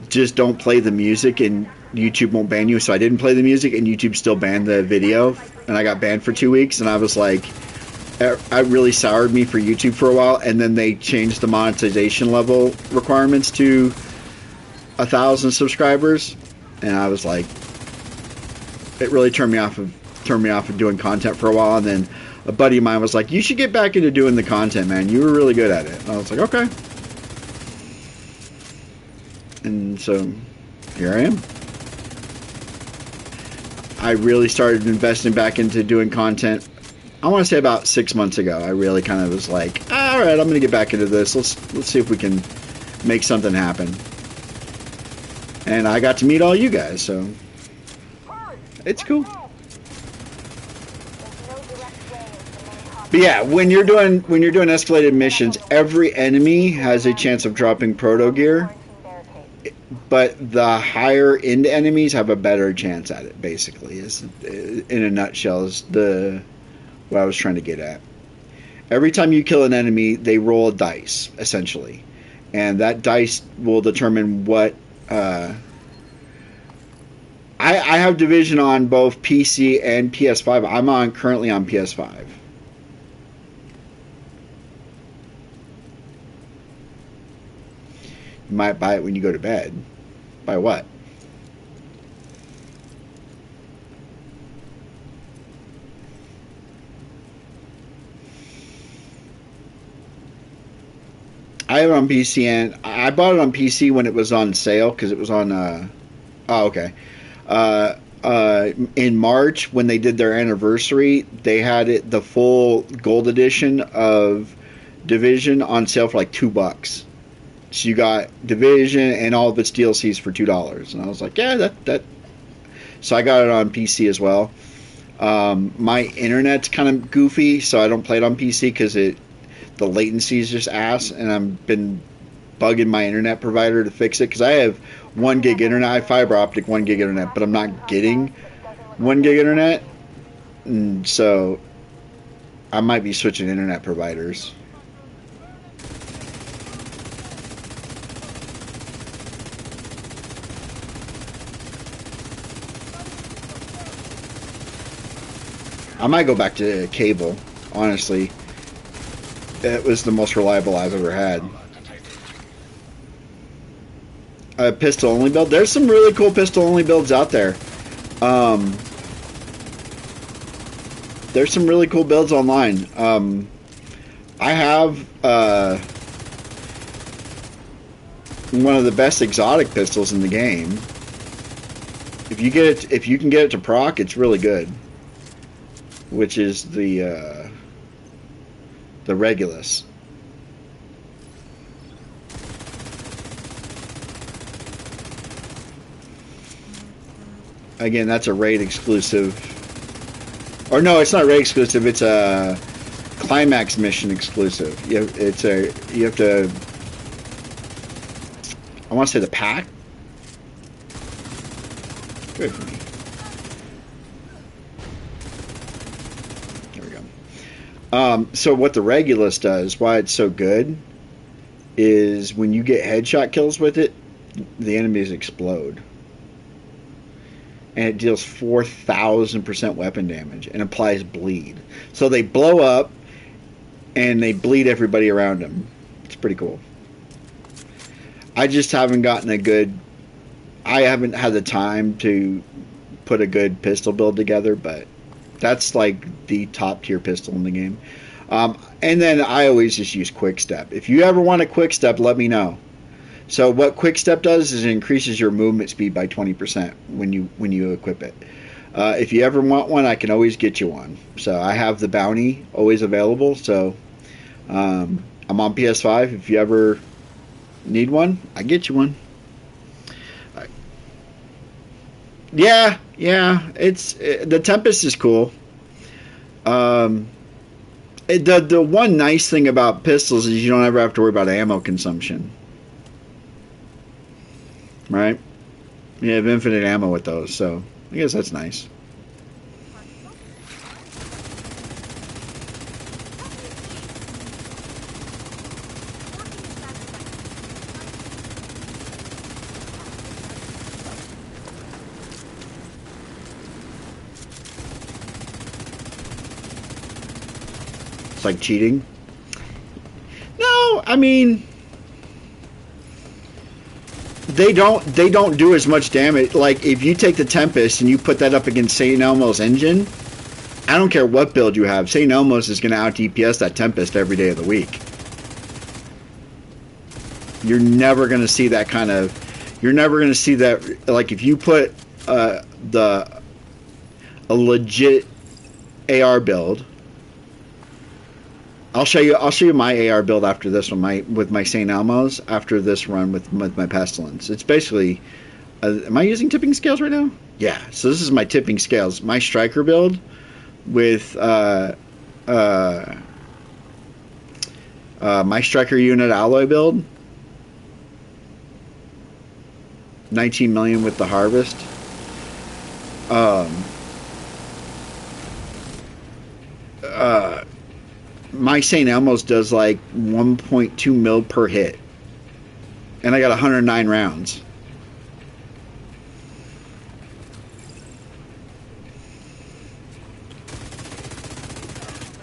just don't play the music and YouTube won't ban you. So I didn't play the music and YouTube still banned the video, and I got banned for 2 weeks, and I was like, it really soured me for YouTube for a while. And then they changed the monetization level requirements to 1,000 subscribers, and I was like, it really turned me off of doing content for a while. And then a buddy of mine was like, you should get back into doing the content, man, you were really good at it. And I was like, okay. And so here I am. I really started investing back into doing content, I want to say about 6 months ago. I really kind of was like, all right, I'm going to get back into this. Let's see if we can make something happen. And I got to meet all you guys, so it's cool. But yeah, when you're doing escalated missions, every enemy has a chance of dropping proto gear, but the higher end enemies have a better chance at it. Basically, is in a nutshell is what I was trying to get at. Every time you kill an enemy, they roll a dice essentially, and that dice will determine what. I have Division on both PC and PS5. I'm currently on PS5. You might buy it when you go to bed. Buy what? I have it on PC, and I bought it on PC when it was on sale because it was on. Oh, okay. In March when they did their anniversary, they had it the full gold edition of Division on sale for like $2. So you got Division and all of its DLCs for $2, and I was like, yeah, that. So I got it on PC as well. My internet's kind of goofy, so I don't play it on PC because the latency is just ass, and I've been bugging my internet provider to fix it because I have 1 gig internet. I have fiber optic 1 gig internet, but I'm not getting 1 gig internet, and so I might be switching internet providers. I might go back to cable, honestly. It was the most reliable I've ever had. A pistol only build. There's some really cool pistol only builds out there. There's some really cool builds online. I have one of the best exotic pistols in the game. If you can get it to proc, it's really good. Which is the Regulus. Again, that's a raid exclusive. Or no, it's not raid exclusive. It's a climax mission exclusive. You have to. I want to say the pack. Good for me. So what the Regulus does, why it's so good, is when you get headshot kills with it, the enemies explode. And it deals 4,000% weapon damage and applies bleed. So they blow up and they bleed everybody around them. It's pretty cool. I just haven't gotten a good. I haven't had the time to put a good pistol build together, but that's like the top tier pistol in the game. And then I always just use quick step. If you ever want a quick step, let me know. So what quick step does is it increases your movement speed by 20% when you equip it. If you ever want one, I can always get you one. So I have the bounty always available. So I'm on PS5. If you ever need one, I get you one. Yeah, the Tempest is cool. The one nice thing about pistols is you don't ever have to worry about ammo consumption, right? You have infinite ammo with those, so I guess that's nice. It's like cheating. No, I mean they don't do as much damage. Like if you take the Tempest and you put that up against St. Elmo's engine, I don't care what build you have. St. Elmo's is going to out DPS that Tempest every day of the week. You're never going to see that kind of. You're never going to see that. Like if you put a legit AR build. I'll show you my AR build after this one. With my St. Elmo's after this run with my Pestilence. It's basically. Am I using tipping scales right now? Yeah. So this is my tipping scales. My striker build with my striker unit alloy build. 19 million with the harvest. My St. Elmo's does like 1.2 mil per hit. And I got 109 rounds.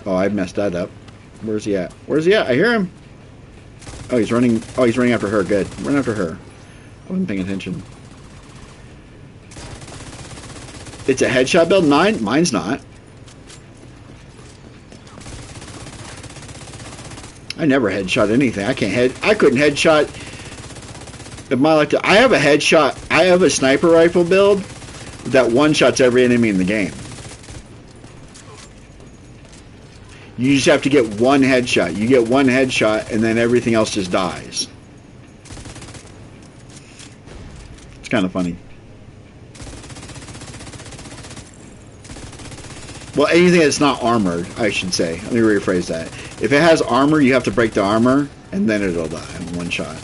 Oh, I messed that up. Where's he at? Where's he at? I hear him. Oh, he's running. Oh, he's running after her. Good. Run after her. I wasn't paying attention. It's a headshot build? Mine's not. I never headshot anything. I couldn't headshot in my life. I have a headshot. I have a sniper rifle build that one shots every enemy in the game. You just have to get one headshot. You get one headshot and then everything else just dies. It's kind of funny. Well, anything that's not armored, I should say. Let me rephrase that. If it has armor, you have to break the armor, and then it'll die in one shot.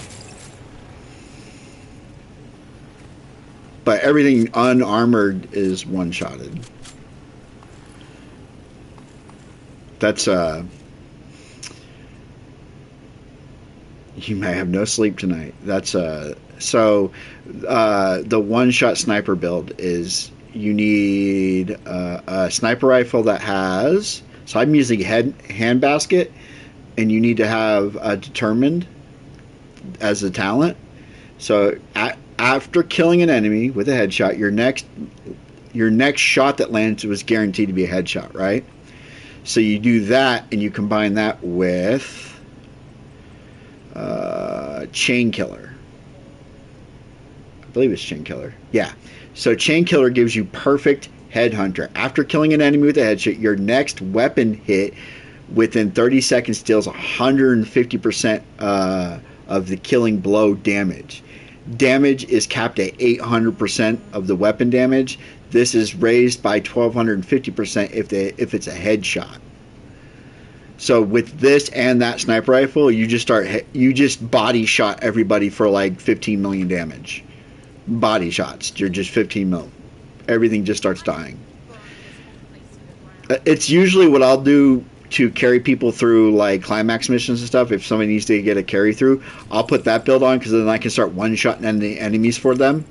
But everything unarmored is one-shotted. That's, you may have no sleep tonight. That's, so, the one-shot sniper build is... You need a sniper rifle that has. So I'm using hand basket, and you need to have determined as a talent. So after killing an enemy with a headshot, your next shot that lands was guaranteed to be a headshot, right? So you do that, and you combine that with chain killer. I believe it's chain killer. Yeah. So Chain Killer gives you perfect Headhunter. After killing an enemy with a headshot, your next weapon hit within 30 seconds deals 150% of the killing blow damage. Damage is capped at 800% of the weapon damage. This is raised by 1250% if it's a headshot. So with this and that sniper rifle, you just body shot everybody for like 15 million damage. Body shots. You're just 15 mil. Everything just starts dying. It's usually what I'll do to carry people through like climax missions and stuff. If somebody needs to get a carry through, I'll put that build on because then I can start one-shotting the enemies for them.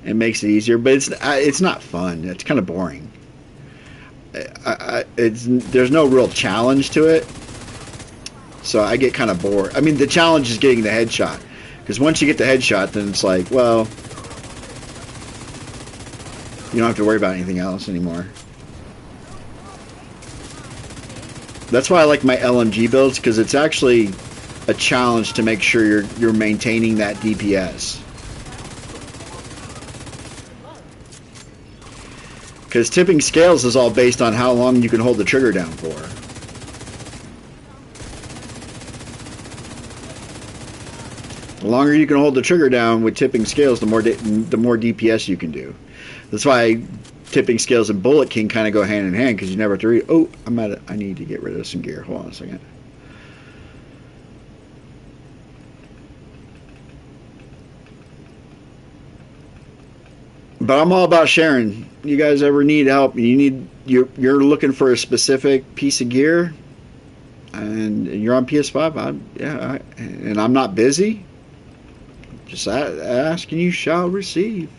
It makes it easier, but it's not fun. It's kind of boring. There's no real challenge to it, so I get kind of bored. I mean, the challenge is getting the headshot. Because once you get the headshot, then it's like, well, you don't have to worry about anything else anymore. That's why I like my LMG builds, because it's actually a challenge to make sure you're maintaining that DPS. Because tipping scales is all based on how long you can hold the trigger down for. The longer you can hold the trigger down with tipping scales, the more DPS you can do. That's why tipping scales and Bullet King kind of go hand in hand, because you never have to read. Oh, I need to get rid of some gear. Hold on a second. But I'm all about sharing. You guys ever need help? You're looking for a specific piece of gear, and you're on PS5. And I'm not busy. Just ask and you shall receive.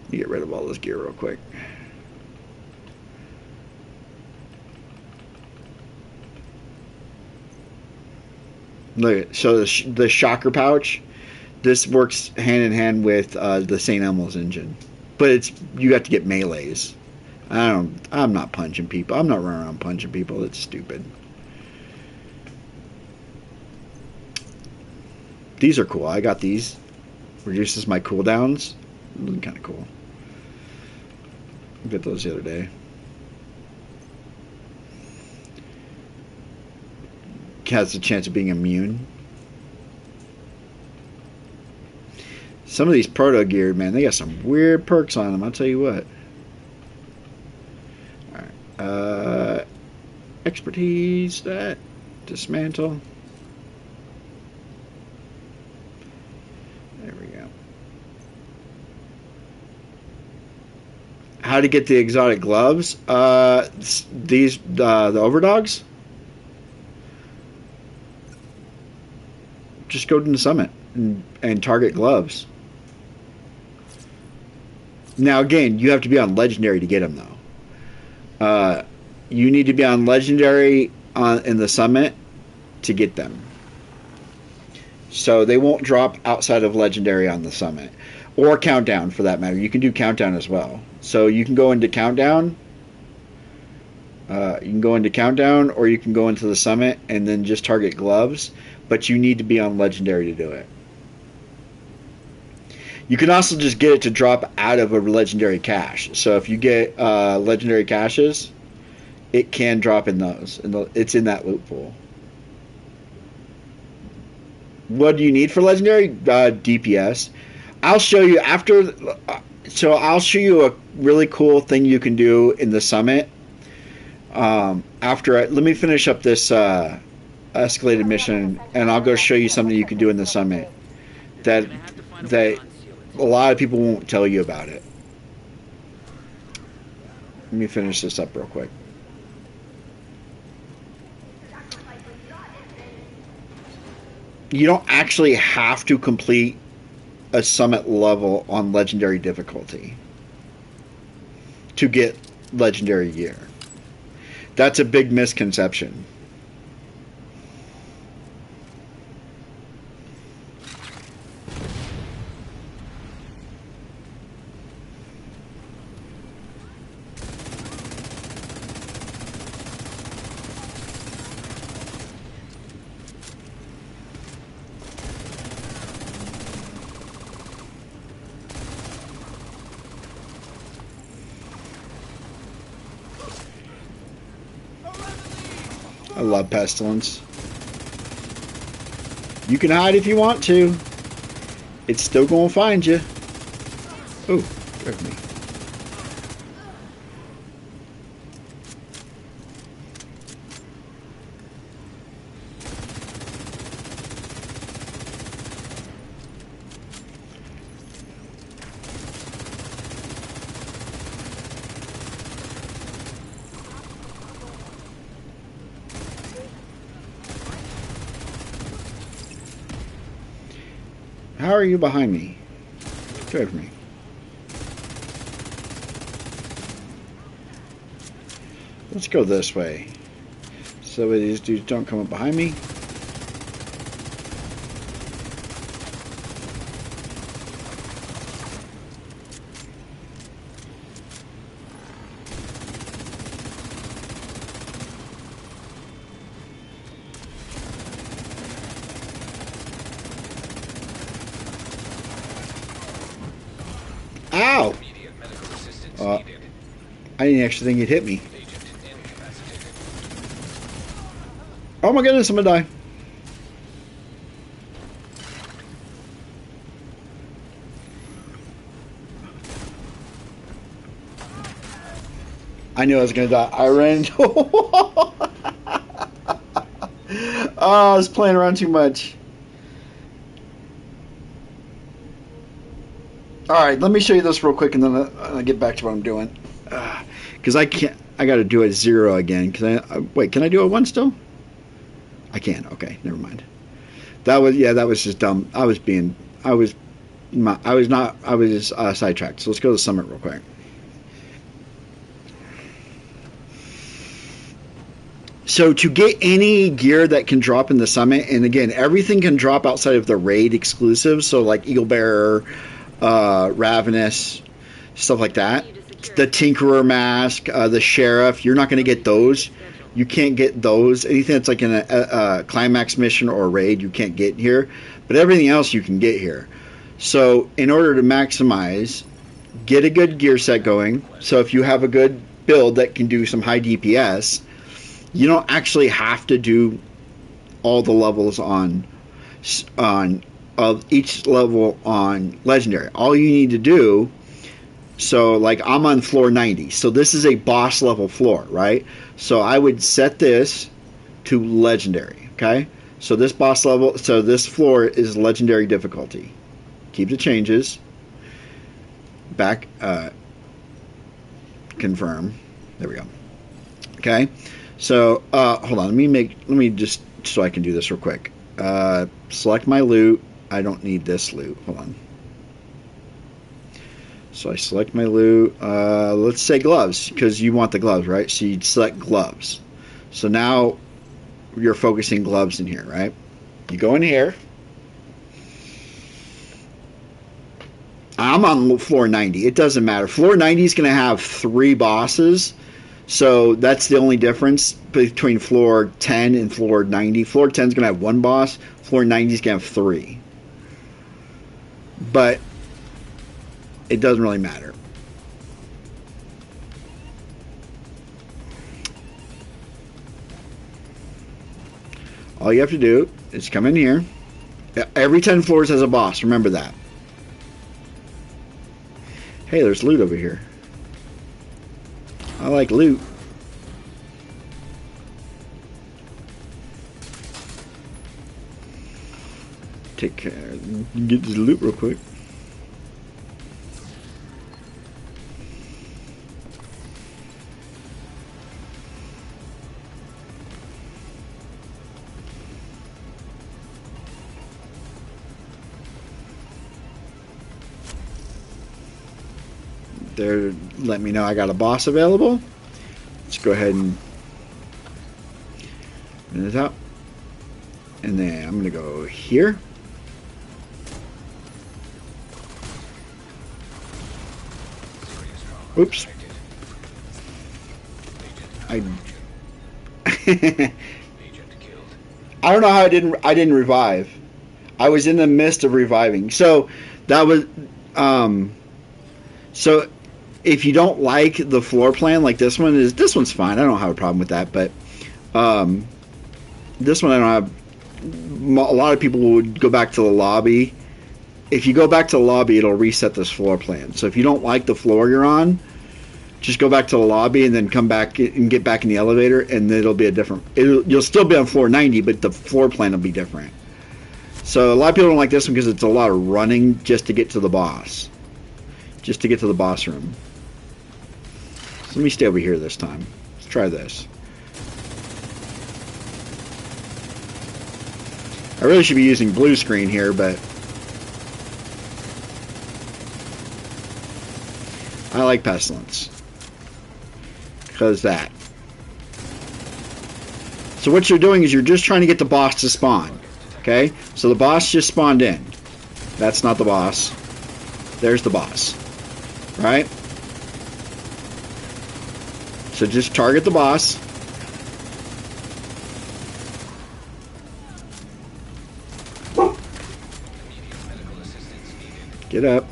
Let me get rid of all this gear real quick. Look, so the shocker pouch. This works hand in hand with the St. Elmo's engine, but you got to get melees. I'm not punching people. I'm not running around punching people. It's stupid. These are cool. I got these. Reduces my cooldowns. Looking kind of cool. I got those the other day. Has a chance of being immune. Some of these proto gear, man, they got some weird perks on them. I'll tell you what. All right. Expertise, that. Dismantle. There we go. How to get the exotic gloves? The overdogs? Just go to the summit and target gloves. Now, again, you have to be on legendary to get them, though. You need to be on legendary in the summit to get them. So they won't drop outside of legendary on the summit. Or countdown, for that matter. You can do countdown as well. So you can go into countdown. Or you can go into the summit and then just target gloves. But you need to be on legendary to do it. You can also just get it to drop out of a legendary cache. So if you get legendary caches, it can drop in those. It's in that loot pool. What do you need for legendary? DPS. I'll show you after. So I'll show you a really cool thing you can do in the summit. Let me finish up this escalated mission, and I'll go show you something you can do in the summit that a lot of people won't tell you about it. Let me finish this up real quick. You don't actually have to complete a summit level on legendary difficulty to get legendary gear. That's a big misconception. I love Pestilence. You can hide if you want to. It's still gonna find you. Oh, scared me. How are you behind me? Get away from me. Let's go this way. So these dudes don't come up behind me. Ow! Immediate medical assistance Uh, needed. I didn't actually think it hit me. Agent incapacitated. Oh my goodness, I'm gonna die. I knew I was gonna die. I ran into. Oh, I was playing around too much. Alright, let me show you this real quick and then I'll get back to what I'm doing. Because I can't. I gotta do it 0 again. Wait, can I do it 1 still? I can. Okay, never mind. That was just dumb. I was sidetracked. So let's go to the summit real quick. So to get any gear that can drop in the summit, and again, everything can drop outside of the raid exclusives, so like Eagle Bearer, Ravenous, stuff like that. The Tinkerer mask, the Sheriff, you're not going to get those. You can't get those. Anything that's like in a climax mission or a raid, you can't get here. But everything else you can get here. So in order to maximize, get a good gear set going. So if you have a good build that can do some high DPS, you don't actually have to do all the levels on of each level on legendary. All you need to do, so like I'm on floor 90, so this is a boss level floor, right? So I would set this to legendary. Okay, so this boss level, so this floor is legendary difficulty. Keep the changes. Back, confirm. There we go. Okay. So, hold on. Let me just, so I can do this real quick. Select my loot. I don't need this loot. Hold on. So I select my loot. Let's say gloves, because you want the gloves, right? So you'd select gloves. So now you're focusing gloves in here, right? You go in here. I'm on floor 90. It doesn't matter. Floor 90 is going to have 3 bosses. So that's the only difference between floor 10 and floor 90. Floor 10 is going to have 1 boss. Floor 90 is going to have 3. But it doesn't really matter. All you have to do is come in here. Every 10 floors has a boss. Remember that. Hey, there's loot over here. I like loot. Take care. Get this loot real quick. They're letting me know I got a boss available. Let's go ahead and it up. And then I'm going to go here. Oops. I I don't know how I didn't revive. I was in the midst of reviving. So that was so if you don't like the floor plan like this one's fine. I don't have a problem with that, but this one I don't have. A lot of people would go back to the lobby. If you go back to the lobby, it'll reset this floor plan. So if you don't like the floor you're on, just go back to the lobby and then come back and get back in the elevator, and it'll be a different. You'll still be on floor 90, but the floor plan will be different. So a lot of people don't like this one because it's a lot of running just to get to the boss, just to get to the boss room. So let me stay over here this time. Let's try this. I really should be using blue screen here, but I like Pestilence. Because that. So what you're doing is you're just trying to get the boss to spawn. Okay? So the boss just spawned in. That's not the boss. There's the boss. Right? So just target the boss. Get up.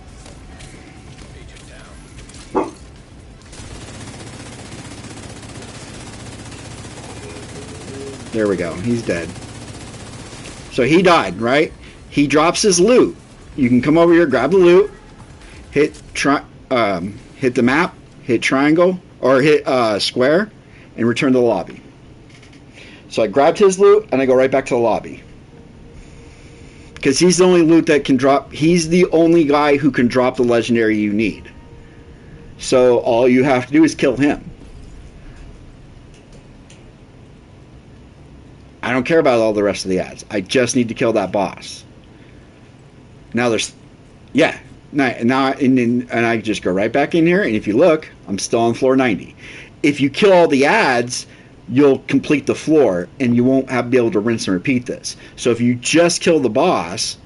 There we go. He's dead. So he died, right? He drops his loot. You can come over here, grab the loot, hit the map, hit triangle, or hit square, and return to the lobby. So I grabbed his loot, and I go right back to the lobby. Because he's the only loot that can drop. He's the only guy who can drop the legendary you need. So all you have to do is kill him. I don't care about all the rest of the ads. I just need to kill that boss. Now there's, yeah. Now and I just go right back in here, and if you look, I'm still on floor 90. If you kill all the ads, you'll complete the floor, and you won't be able to rinse and repeat this. So if you just kill the boss,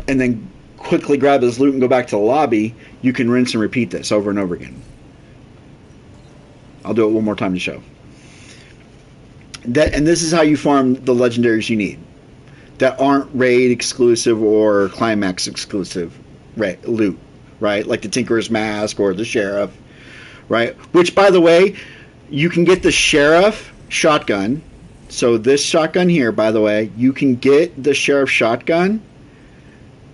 and then quickly grab his loot and go back to the lobby, you can rinse and repeat this over and over again. I'll do it one more time to show. And this is how you farm the legendaries you need that aren't raid exclusive or climax exclusive loot, right? Like the Tinkerer's Mask or the Sheriff, right? Which, by the way, you can get the Sheriff shotgun. So this shotgun here, by the way, you can get the Sheriff shotgun.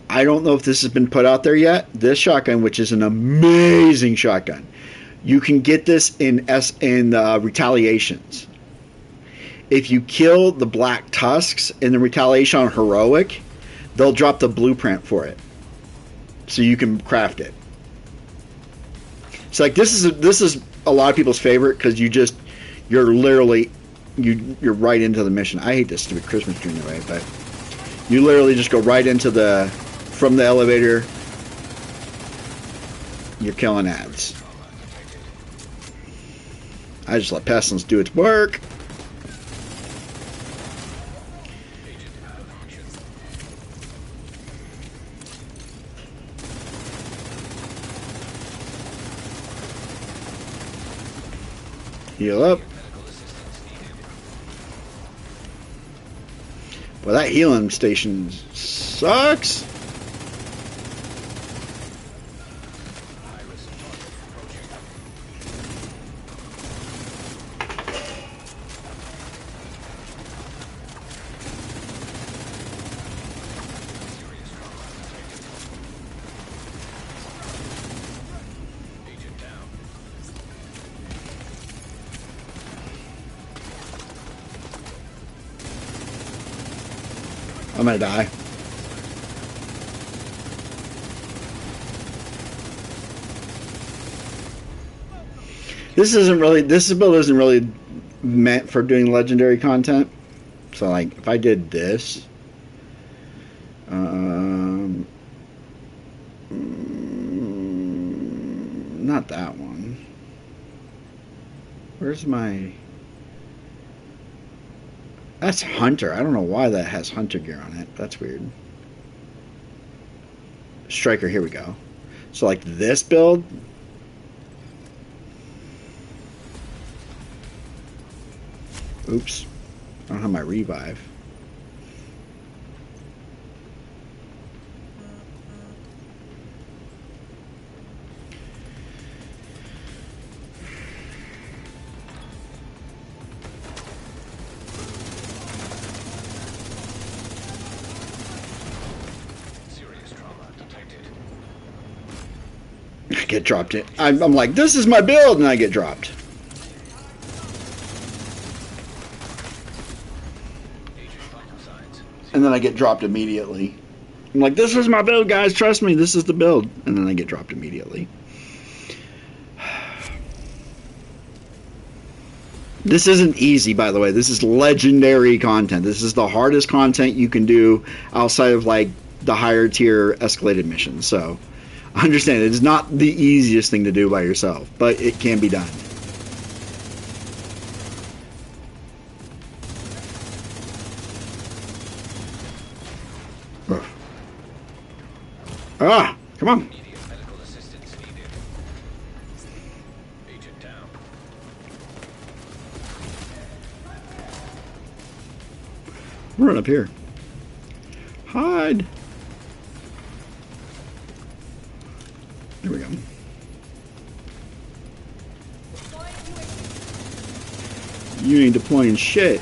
I don't know if this has been put out there yet. This shotgun, which is an amazing shotgun, you can get this in retaliations. If you kill the Black Tusks in the retaliation on heroic, they'll drop the blueprint for it, so you can craft it. So like this is a lot of people's favorite because you're literally you're right into the mission. I hate this stupid Christmas tree anyway, but you literally just go right into from the elevator. You're killing ads. I just let Pestilence do its work. Heal up. Well, that healing station sucks. I'm gonna die. This build isn't really meant for doing legendary content. So like if I did this, not that one. Where's my? That's Hunter. I don't know why that has Hunter gear on it. That's weird. Striker, here we go. So like this build. Oops. I don't have my revive. I get dropped it. I'm like, this is my build, and I get dropped. And then I get dropped immediately. I'm like, this is my build, guys. Trust me, this is the build. And then I get dropped immediately. This isn't easy, by the way. This is legendary content. This is the hardest content you can do outside of like the higher tier escalated missions. So understand, it is not the easiest thing to do by yourself, but it can be done. Ah, come on. Immediate medical assistance needed. Agent down. Run up here. Hide. There we go. You ain't deploying shit.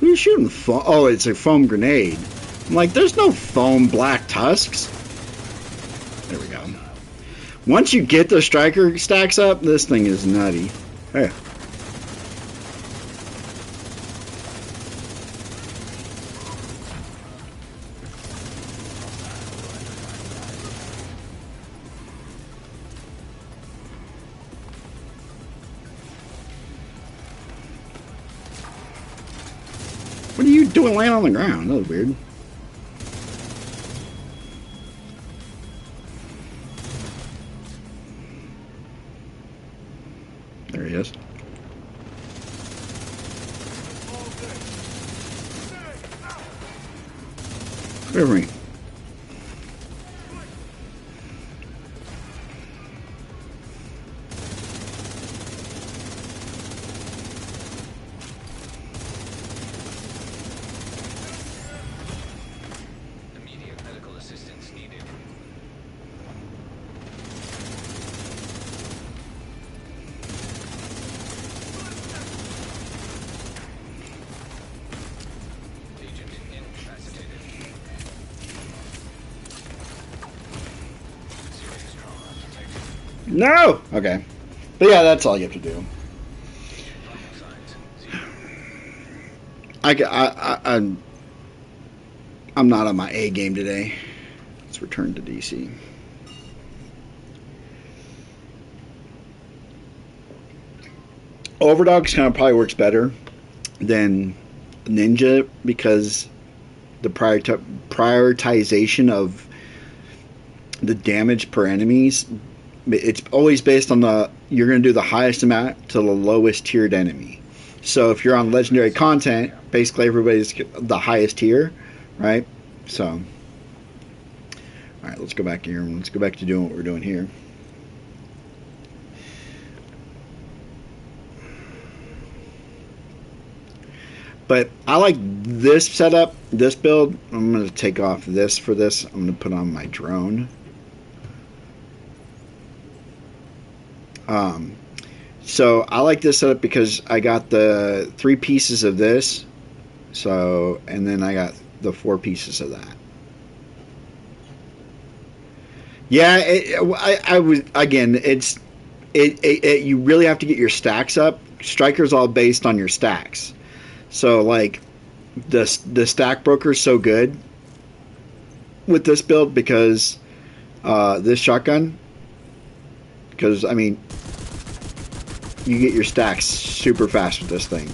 Who's shooting foam? Oh, it's a foam grenade. I'm like, there's no foam black tusks. There we go. Once you get the striker stacks up, this thing is nutty. Hey. What are you doing laying on the ground? That was weird. There he is. Cover me. Immediate medical assistance needed. Agent incapacitated. Serious trauma detected. No! Okay. But yeah, that's all you have to do. Vital signs zero. I'm not on my A game today. Let's return to DC. Overdogs kind of probably works better than Ninja because the prioritization of the damage per enemies, it's always based on you're going to do the highest amount to the lowest tiered enemy. So if you're on legendary content, basically everybody's the highest tier, right? So, all right, let's go back here and let's go back to doing what we're doing here. But I like this setup, this build. I'm going to take off this for this. I'm going to put on my drone. So I like this setup because I got the 3 pieces of this. So, and then I got the 4 pieces of that. Yeah, I was, again, you really have to get your stacks up. Striker's all based on your stacks. So like the stack broker is so good with this build because this shotgun, because I mean you get your stacks super fast with this thing.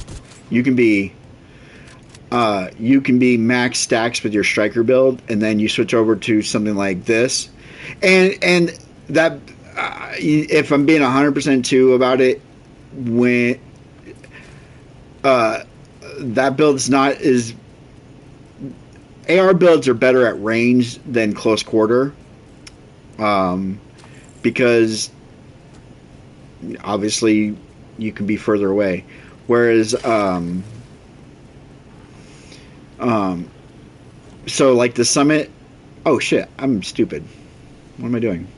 You can be max stacks with your striker build, and then you switch over to something like this, and that if I'm being 100% too about it, when that build's not as AR builds are better at range than close quarter, because obviously you can be further away, whereas so like the summit, oh shit, I'm stupid, what am I doing?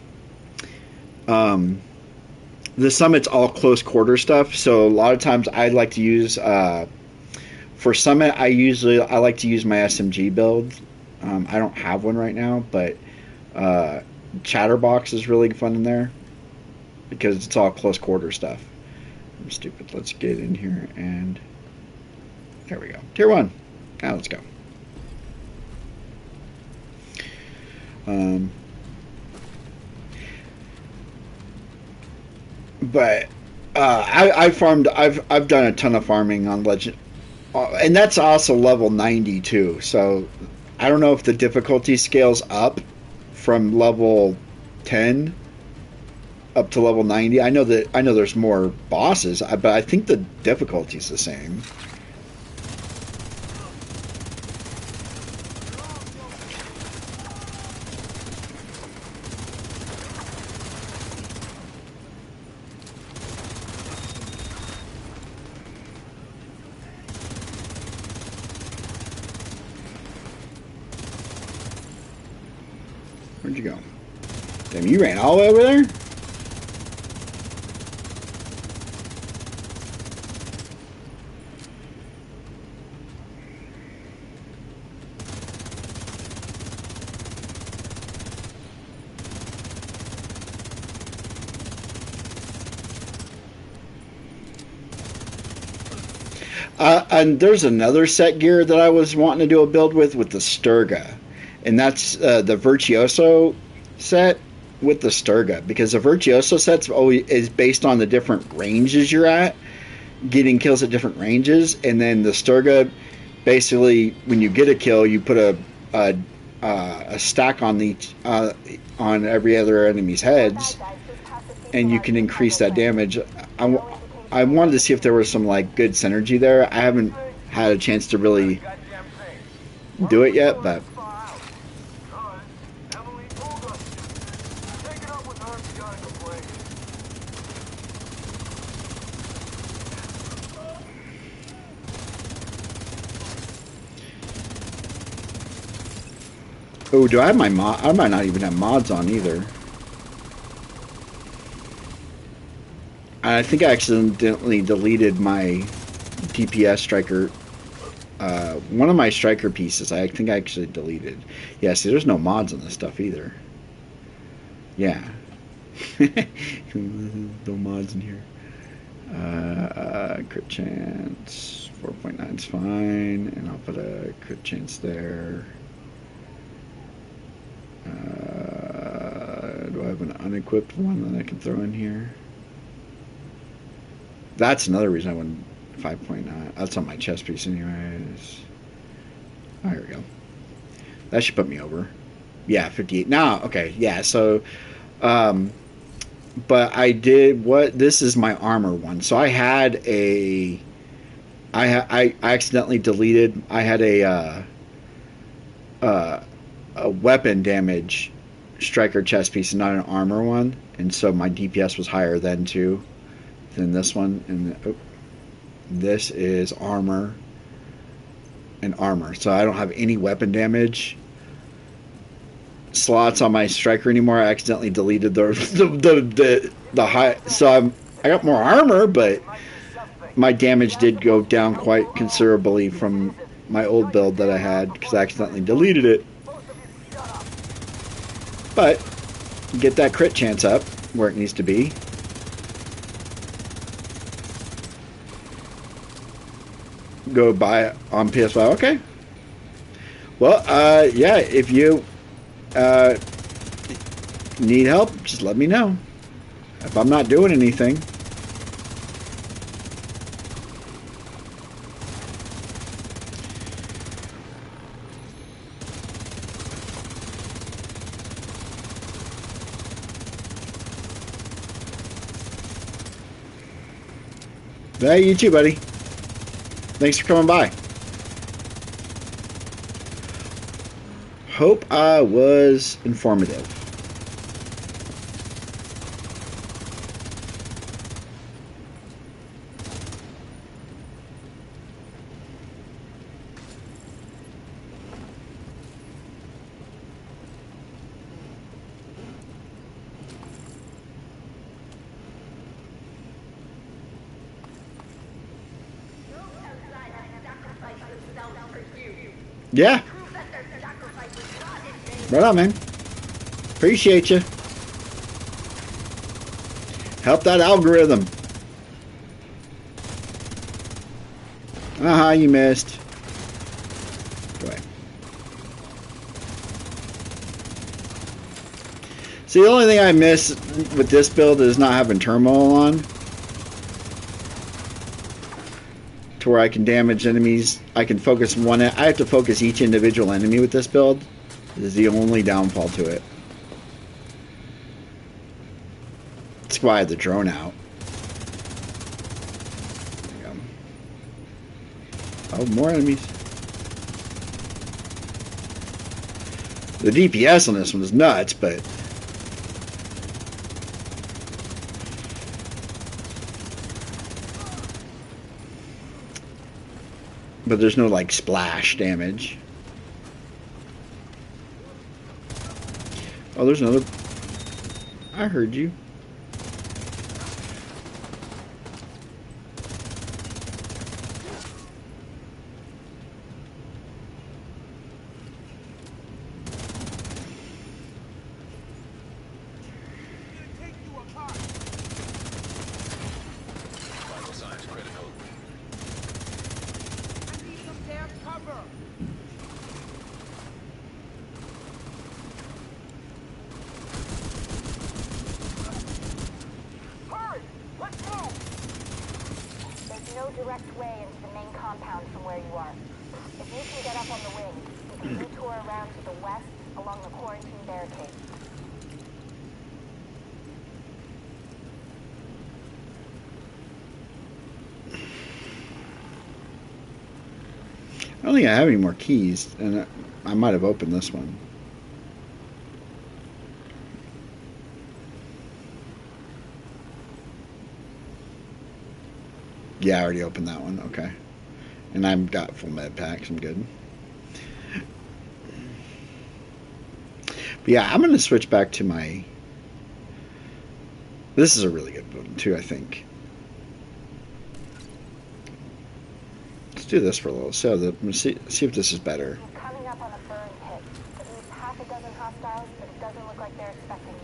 The summit's all close quarter stuff, so a lot of times I like to use for summit I like to use my SMG build. I don't have one right now, but Chatterbox is really fun in there because it's all close quarter stuff. I'm stupid. Let's get in here and there we go. Tier 1. Now let's go. But I farmed. I've done a ton of farming on Legend, and that's also level 90 too. So I don't know if the difficulty scales up from level 10 up to level 90. I know there's more bosses, but I think the difficulty's the same. Where'd you go? Damn, you ran all the way over there? And there's another set gear that I was wanting to do a build with the Sturga, and that's the Virtuoso set with the Sturga, because the Virtuoso set's always is based on the different ranges you're at, getting kills at different ranges, and then the Sturga, basically when you get a kill, you put a stack on on every other enemy's heads, and you can increase that damage. I wanted to see if there was some like good synergy there. I haven't had a chance to really Goddamn thing. do it yet, but Because Emily told us to. Take it up with her if you got a complaint. oh, do I have my mod? I might not even have mods on either. I think I accidentally deleted my DPS striker. One of my striker pieces, I think I actually deleted. Yeah, see, there's no mods on this stuff either. Yeah. No mods in here. Crit chance 4.9 is fine, and I'll put a crit chance there. Do I have an unequipped one that I can throw in here? That's another reason I went 5.9. That's on my chest piece anyways. Oh, here we go. That should put me over. Yeah, 58. Now, okay, yeah, so but I did this is my armor one. So I had I accidentally deleted. I had a weapon damage striker chest piece and not an armor one, and so my DPS was higher then too than this one. And this is armor and armor, so I don't have any weapon damage slots on my striker anymore. I accidentally deleted the high, so I got more armor, but my damage did go down quite considerably from my old build that I had because I accidentally deleted it. But get that crit chance up where it needs to be. Go buy it on PS5. Okay. Well, yeah, if you need help, just let me know. If I'm not doing anything. Hey, you too, buddy. Thanks for coming by. Hope I was informative. Yeah. Right on, man. Appreciate you. Help that algorithm. You missed. Go ahead. See, the only thing I miss with this build is not having turmoil on. To where I can damage enemies. I can focus one. I have to focus each individual enemy with this build. This is the only downfall to it. That's why I had the drone out. There we go. Oh, more enemies. The DPS on this one is nuts, but there's no like splash damage. Oh, there's another. I heard you. Vital signs critical. There's no direct way into the main compound from where you are. If you can get up on the wing, you can detour around to the west along the quarantine barricade. I don't think I have any more keys, and I might have opened this one. Yeah, I already opened that one. Okay. And I've got full med packs. I'm good. But yeah, I'm going to switch back to my... This is a really good one, too, I think. Let's do this for a little. See if this is better. You're coming up on a burn pit. At least half a dozen hostiles, but it doesn't look like they're expecting you.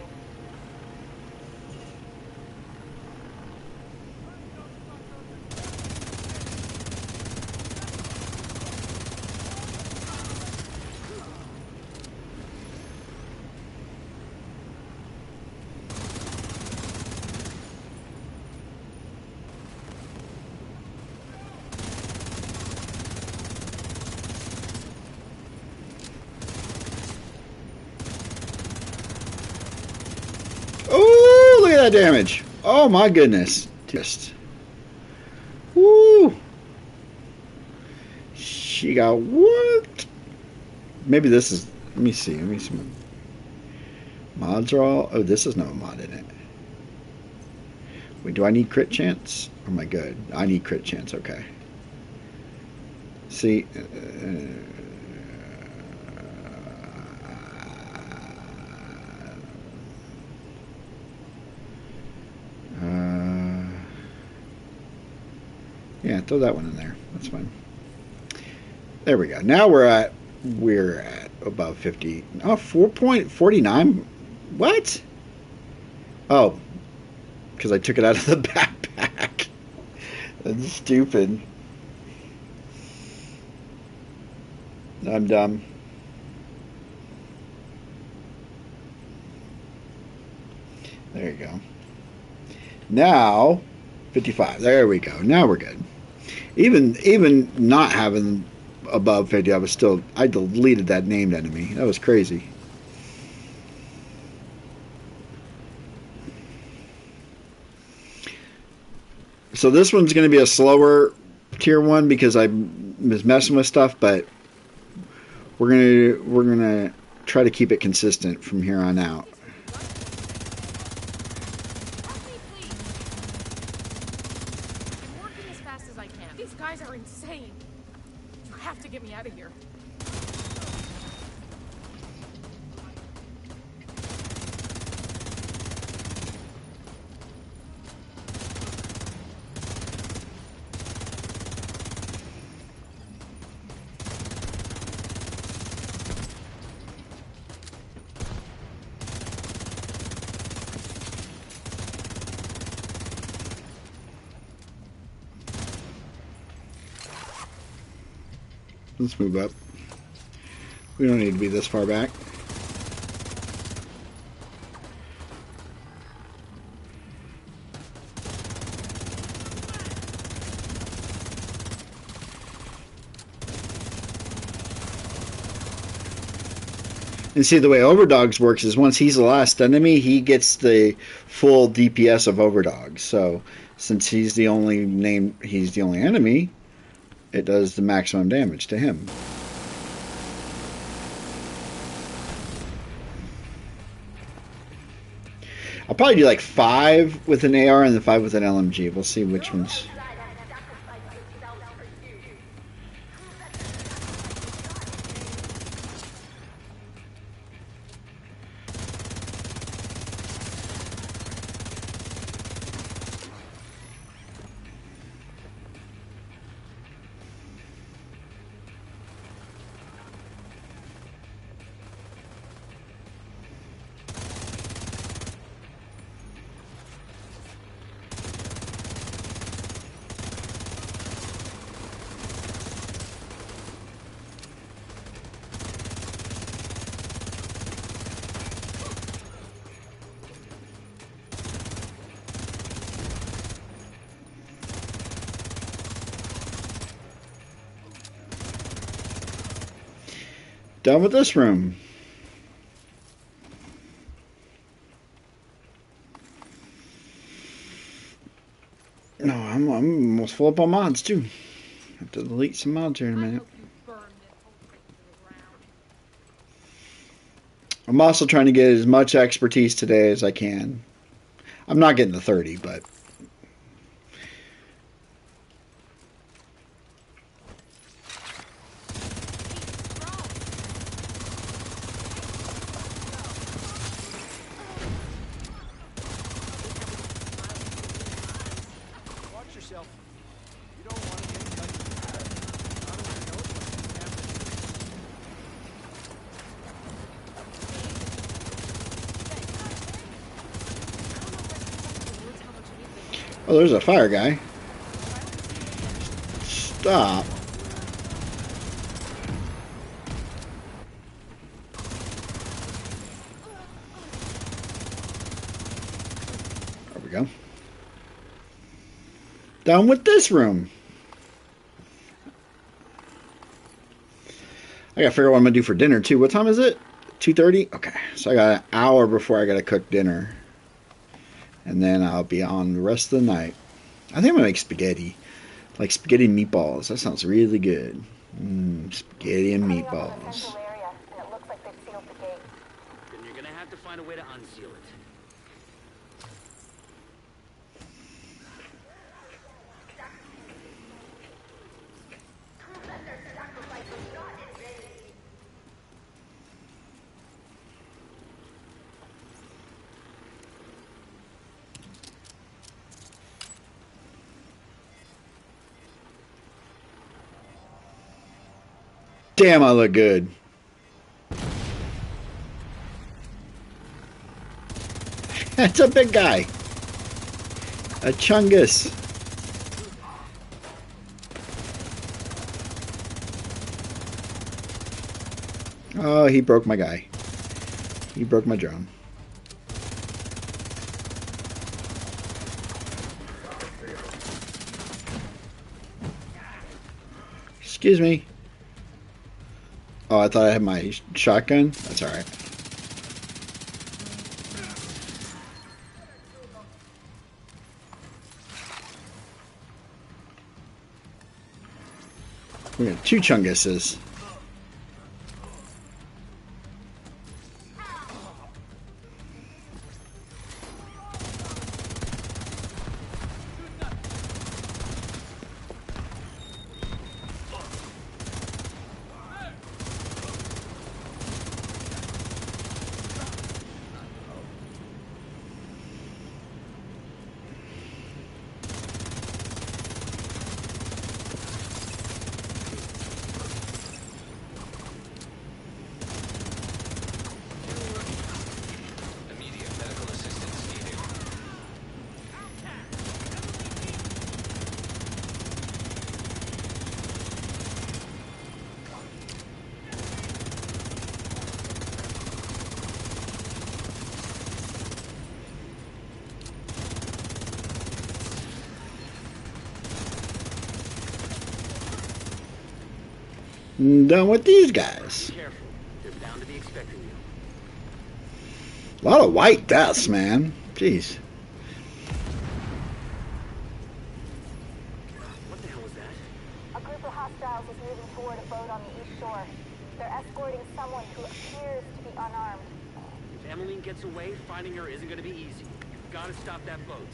Oh, look at that damage. Oh, my goodness. Just... Woo! She got what? Maybe this is... Let me see. Let me see. Mods are all... Oh, this is no mod in it. Wait, do I need crit chance? Oh, my good. I need crit chance. Okay. See... yeah, throw that one in there. That's fine. There we go. Now we're at above 50. Oh, 4.49. What? Oh, because I took it out of the backpack. That's stupid. I'm dumb. There you go. Now, 55. There we go. Now we're good. Even not having above 50, I deleted that named enemy. That was crazy. So this one's going to be a slower tier 1 because I was messing with stuff, but we're gonna try to keep it consistent from here on out. Help me, please. I'm working as fast as I can. These guys are insane. You have to get me out of here. Let's move up. We don't need to be this far back. And see, the way Overdogs works is once he's the last enemy, he gets the full DPS of Overdog. So since he's the only enemy, it does the maximum damage to him. I'll probably do like 5 with an AR and then 5 with an LMG. We'll see which ones. Done with this room. No, I'm almost full up on mods too. Have to delete some mods here in a I minute. hope you burn this whole thing to the ground. I'm also trying to get as much expertise today as I can. I'm not getting the 30, but Watch yourself. You don't want to get cut. I don't want to know what's happening. oh, there's a fire guy. Stop. There we go. Done with this room. I gotta figure out what I'm gonna do for dinner too. What time is it? 2:30? Okay. So I got an hour before I gotta cook dinner. And then I'll be on the rest of the night. I think I'm gonna make spaghetti. Like spaghetti and meatballs. That sounds really good. Spaghetti and Coming up on the meatballs. central area, and it looks like they've sealed the gate. Then you're gonna have to find a way to unseal it. Damn, I look good. That's a big guy. A chungus. Oh, he broke my guy. He broke my drone. Excuse me. Oh, I thought I had my shotgun. That's alright. We got two chunguses. Immediate medical assistance needed. Done with these guys. Careful. They're bound to be expecting you. A lot of white deaths, man. Jeez. What the hell was that? A group of hostiles is moving toward a boat on the east shore. They're escorting someone who appears to be unarmed. If Emmeline gets away, finding her isn't gonna be easy. You've gotta stop that boat.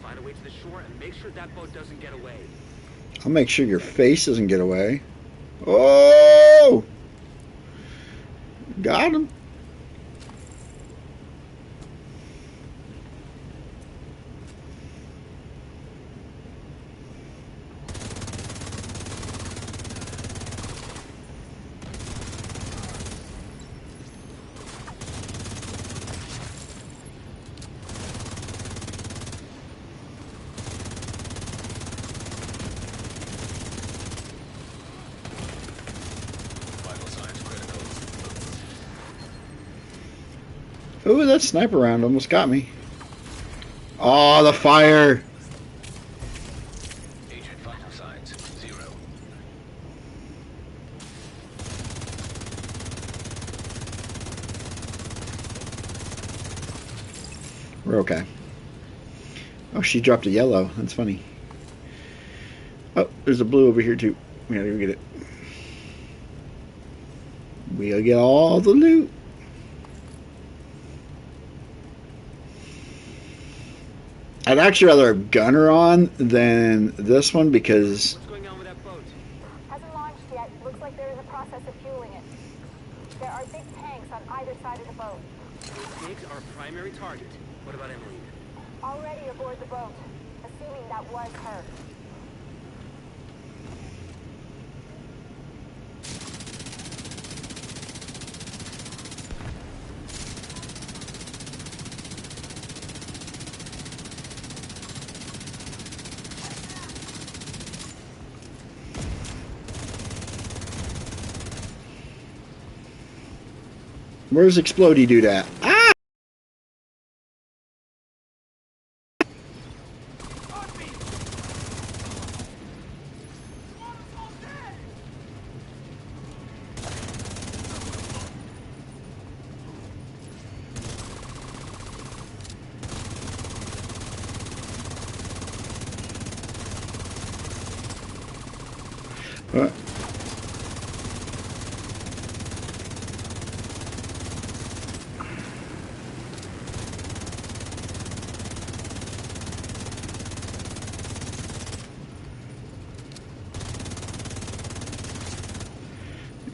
Find a way to the shore and make sure that boat doesn't get away. I'll make sure your face doesn't get away. Oh! Got him. Vital signs critical. Ooh, that sniper round almost got me. Oh, the fire. Agent vital signs 0. We're okay. Oh, she dropped a yellow. That's funny. Oh, there's a blue over here too. We gotta go get it. We'll get all the loot. I'd actually rather have Gunner on than this one because What's going on with that boat? Hasn't launched yet. Looks like they're in the process of fueling it. There are big tanks on either side of the boat. Those tanks are a primary target. What about Emily? Already aboard the boat. Assuming that was her. where's Explodey dude at? Ah! Uh,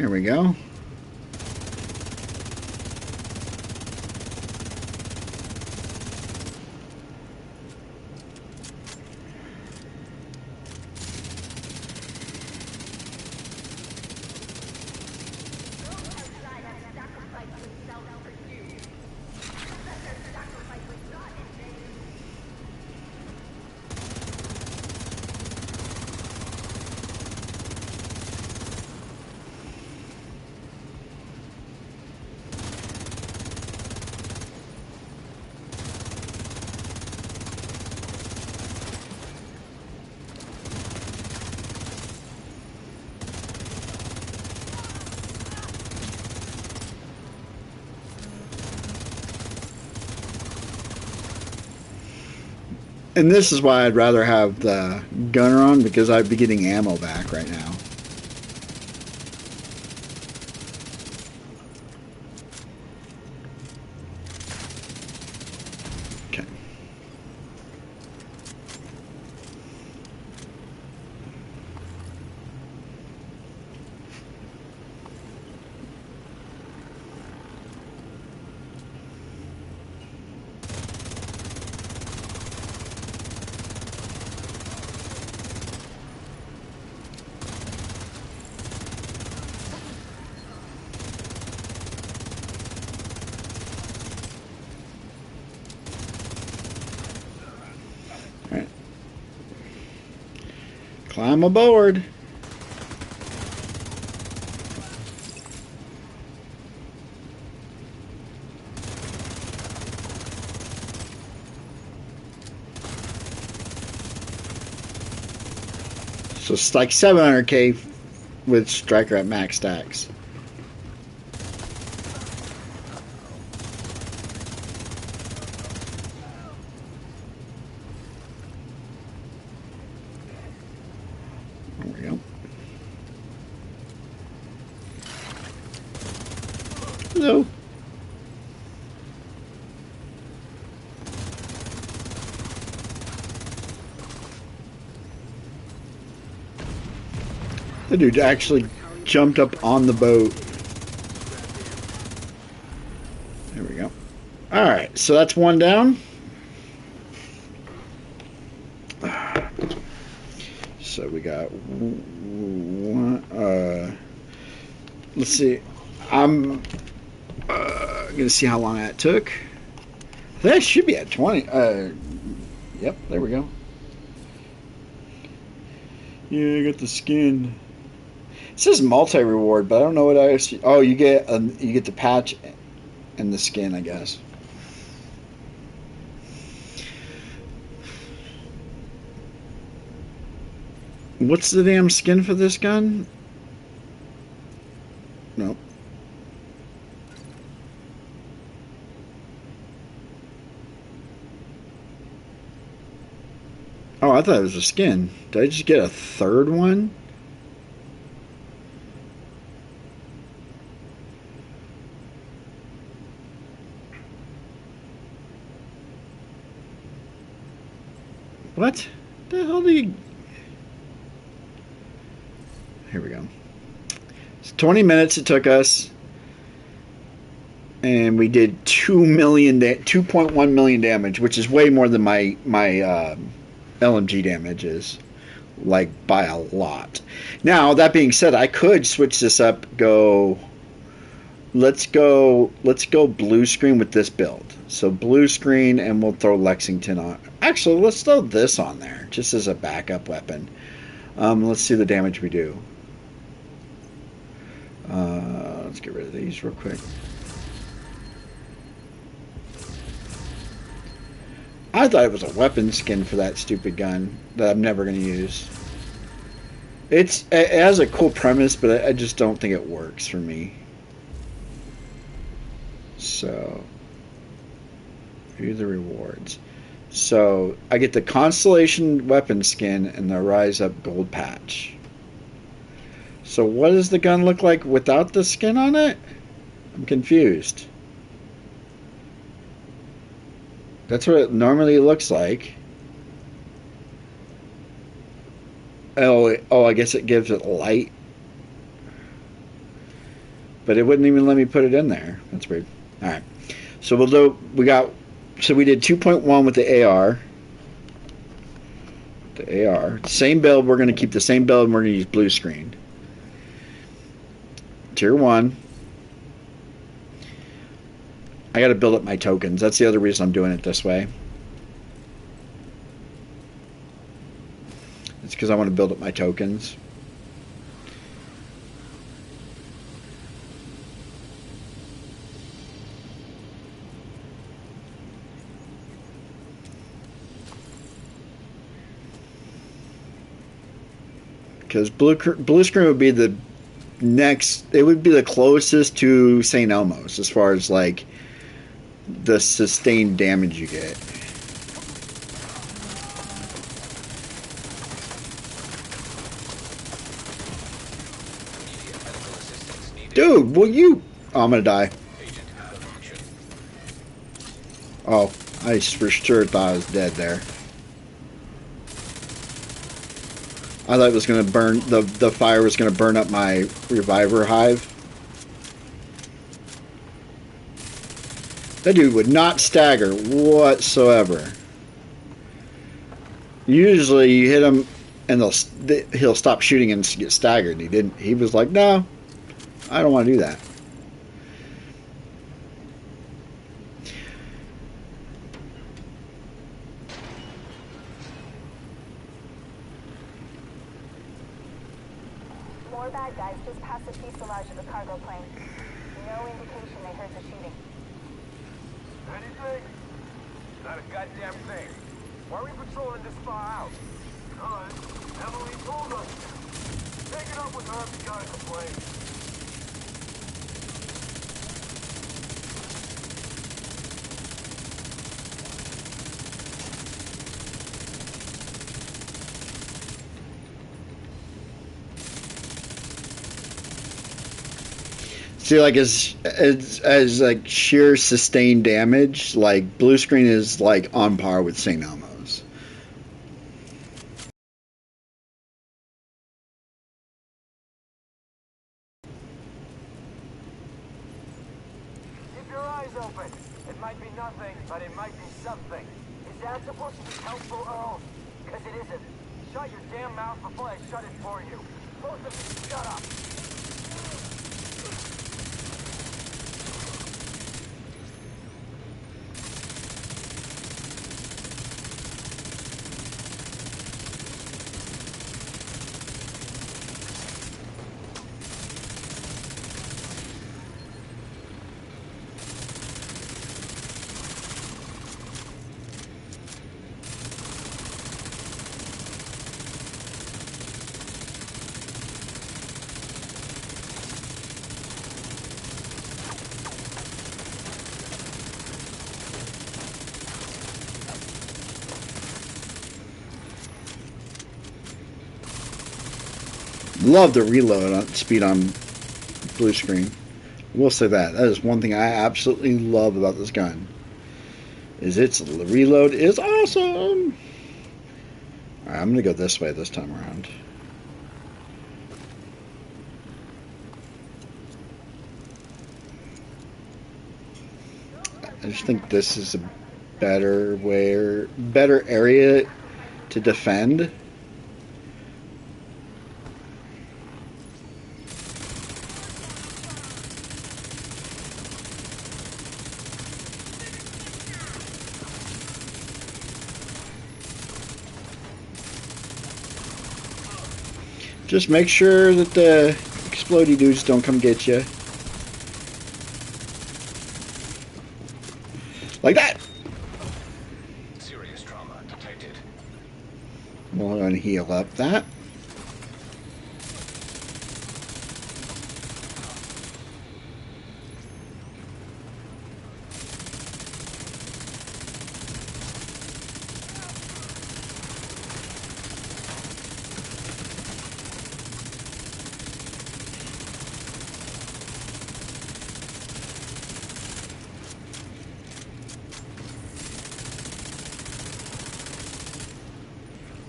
There we go. And this is why I'd rather have the Gunner on because I'd be getting ammo back right now. Okay. All right. Climb aboard. So it's like 700k with Striker at max stacks. There we go. Hello. The dude actually jumped up on the boat. There we go. Alright, so that's one down. So we got one. Let's see. I'm gonna see how long that took. That should be at 20. Yep, there we go. Yeah, I got the skin. It says multi-reward, but I don't know what I see. Oh, you get the patch and the skin, I guess. What's the damn skin for this gun? Nope. Oh, I thought it was a skin. Did I just get a third one? What? The hell do you... Here we go. It's 20 minutes it took us. And we did 2.1 million damage, which is way more than my LMG damage is, like by a lot. Now that being said, I could switch this up. Let's go blue screen with this build. So blue screen, and we'll throw Lexington on. Actually, let's throw this on there just as a backup weapon. Let's see the damage we do. Let's get rid of these real quick. I thought it was a weapon skin for that stupid gun that I'm never going to use. It has a cool premise, but I just don't think it works for me. So, view the rewards. So, I get the Constellation weapon skin and the Rise Up gold patch. So, what does the gun look like without the skin on it? I'm confused. That's what it normally looks like. Oh, I guess it gives it light. But it wouldn't even let me put it in there. That's weird. Alright. So we did 2.1 with the AR. The AR. Same build, we're gonna keep the same build and we're gonna use blue screen. Tier 1. I gotta build up my tokens. That's the other reason I'm doing it this way. It's because I want to build up my tokens. Because blue screen would be the next, it would be the closest to St. Elmo's as far as like the sustained damage you get. Dude, will you... Oh, I'm gonna die. Oh, I for sure thought I was dead there. I thought it was gonna burn, the fire was gonna burn up my reviver hive. That dude would not stagger whatsoever. Usually you hit him and he'll stop shooting and get staggered. He didn't. He was like, no, I don't want to do that. More bad guys just past the fuselage of the cargo plane. No indication they heard the shooting. Anything? Not a goddamn thing. Why are we patrolling this far out? Because Emily told us to. Take it up with her if you gotta complain. See, like as like sheer sustained damage, like blue screen is like on par with St. Elmo's. Keep your eyes open. It might be nothing, but it might be something. Is that supposed to be helpful, Earl? Because it isn't. Shut your damn mouth before I shut it for you. Both of you, shut up. Love the reload on speed on blue screen. We'll say that. That is one thing I absolutely love about this gun. Is its reload is awesome. Alright, I'm gonna go this way this time around. I just think this is a better area to defend. Just make sure that the explodey dudes don't come get you. Like that! Serious trauma detected. We'll go and heal up that.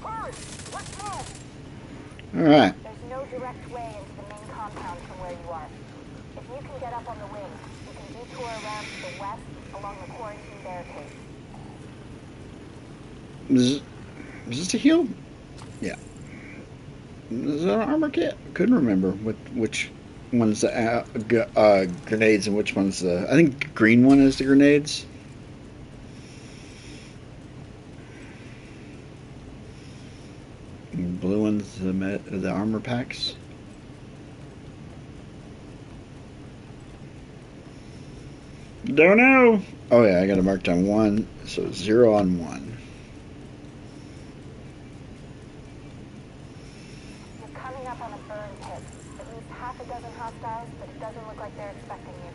Hurry! Let's move! Alright. There's no direct way into the main compound from where you are. If you can get up on the wing, you can detour around to the west along the quarantine barricade. Is this a heal? Yeah. Is that an armor kit? Couldn't remember which one's the grenades and which one's the... I think the green one is the grenades. And blue one's the armor packs. Don't know. Oh yeah, I got it marked on 1, so 0 on 1. You're coming up on a burn pit. At least half a dozen hostiles, but it doesn't look like they're expecting you.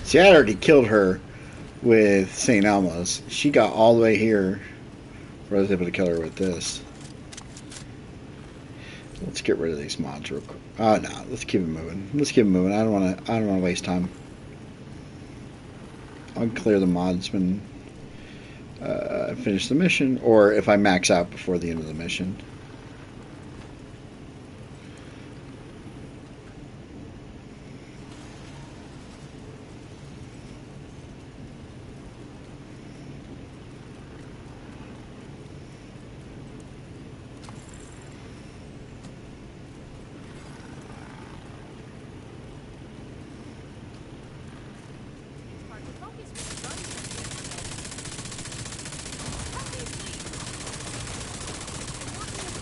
See, I already killed her with St. Elmo's. She got all the way here before I was able to kill her with this. Let's get rid of these mods real quick. Oh no, let's keep it moving. Let's keep it moving. I don't wanna waste time. I'll clear the mods when I finish the mission, or if I max out before the end of the mission. Hard to focus when the gun's Obviously. We're working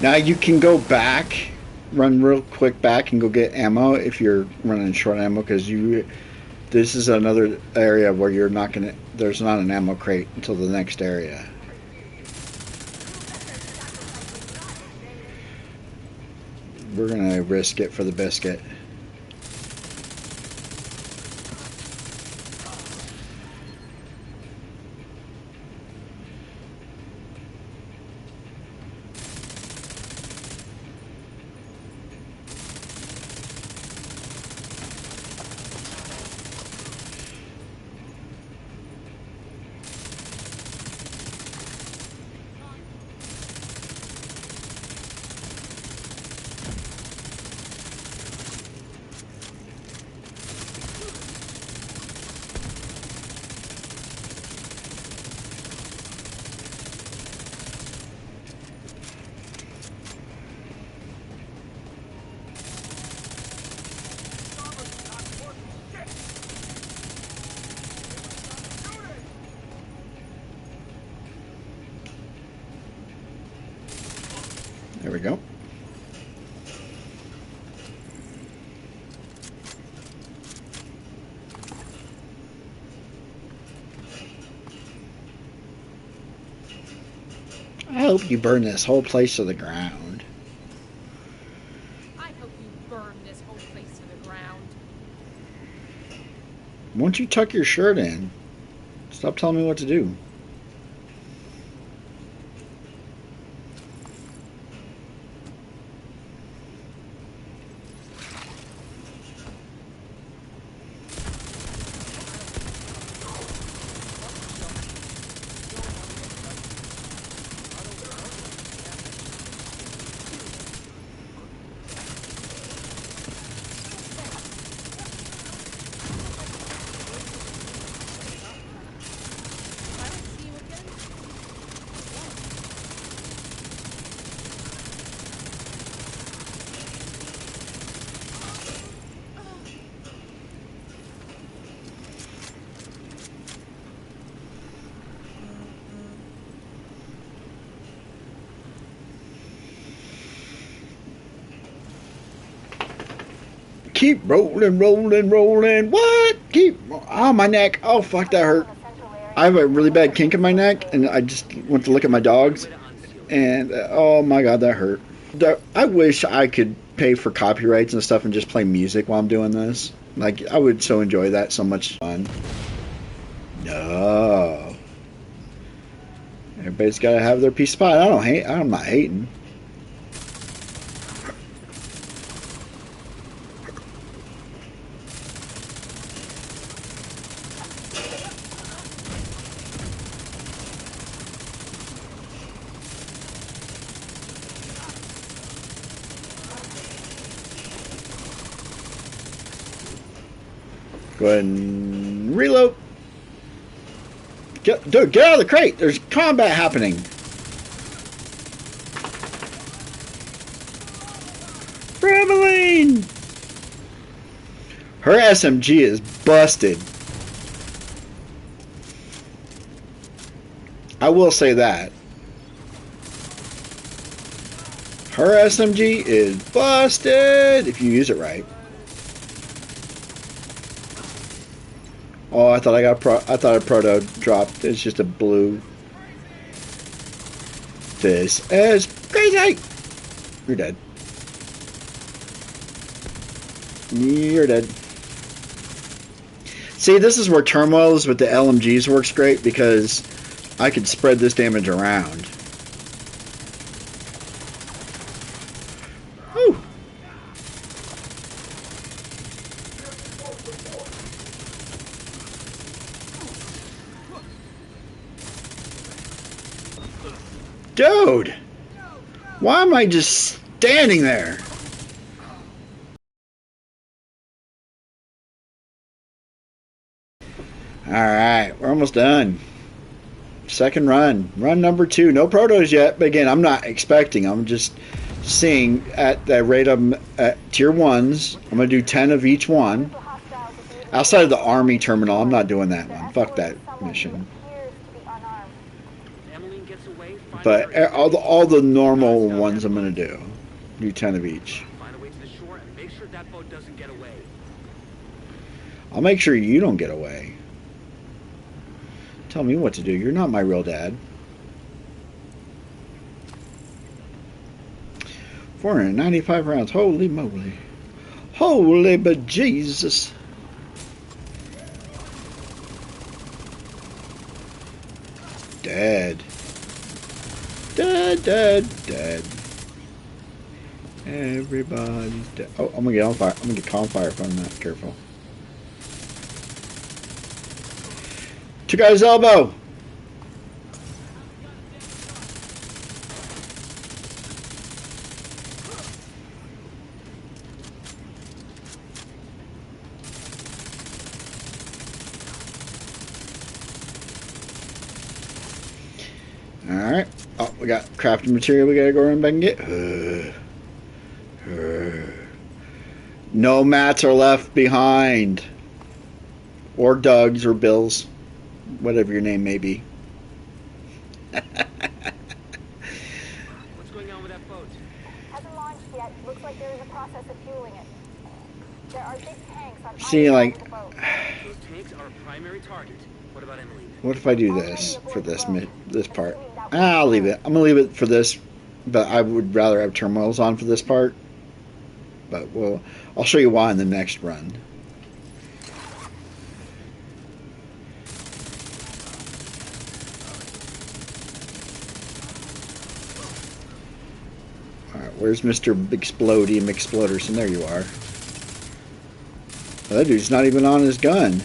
Now you can go back, run real quick back and go get ammo if you're running short ammo because you. This is another area where you're not gonna. There's not an ammo crate until the next area. We're gonna risk it for the biscuit. There we go. I hope you burn this whole place to the ground. I hope you burn this whole place to the ground. Won't you tuck your shirt in? Stop telling me what to do. If I don't see you again, Keep rolling, rolling, rolling. What? Keep. Oh, my neck. Oh, fuck, that hurt. I have a really bad kink in my neck, and I just went to look at my dogs, and oh my god, that hurt. I wish I could pay for copyrights and stuff and just play music while I'm doing this. Like, I would so enjoy that. So much fun. No. Everybody's got to have their piece of pie. I don't hate. I'm not hating. Go ahead and reload. Dude, get out of the crate. There's combat happening. Traveling. Her SMG is busted. I will say that. Her SMG is busted if you use it right. Oh, I thought I thought a proto dropped. It's just a blue. This is crazy. You're dead. You're dead. See, this is where turmoils with the LMGs works great because I could spread this damage around. Whew. Dude! Why am I just standing there? Alright, we're almost done. Second run. Run number 2. No protos yet, but again, I'm not expecting. I'm just seeing at the rate of at tier 1s. I'm going to do 10 of each one. Outside of the army terminal, I'm not doing that one. Fuck that mission. Emmeline gets gets away, finding her But isn't gonna be all the easy. normal Gotta stop ones that I'm gonna boat. do. Do 10 of each. Find a way to the shore and make sure that boat doesn't get away. I'll make sure you don't get away. Tell me what to do. You're not my real dad. 495 rounds. Holy moly. Holy bejesus. Dead. Dead, dead, dead. Everybody's dead. Oh, I'm gonna get on fire. I'm gonna get caught on fire if I'm not careful. Two guys elbow. Alright. Oh, we got crafting material we gotta go around back and get. No mats are left behind. Or Doug's or Bill's. Whatever your name may be. What's going on with that boat? Hasn't launched yet. Looks like they're in the process of fueling it. There are big tanks on See, either side like, of the boat. Those tanks are a primary target. What about Emily? what if I do this for this part? I'll leave it. I'm gonna leave it for this, but I would rather have turmoils on for this part. But I'll show you why in the next run. Alright, where's Mr. Explodey McSploders? There you are. Oh, that dude's not even on his gun.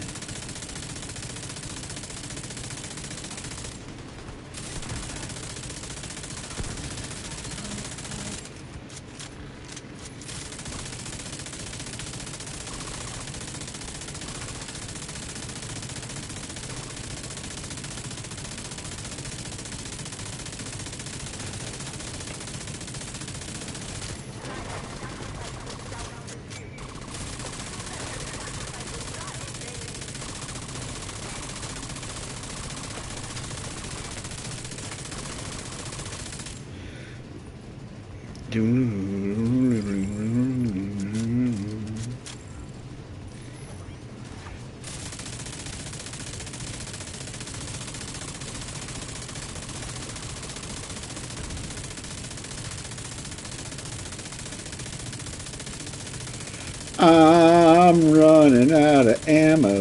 I'm running out of ammo.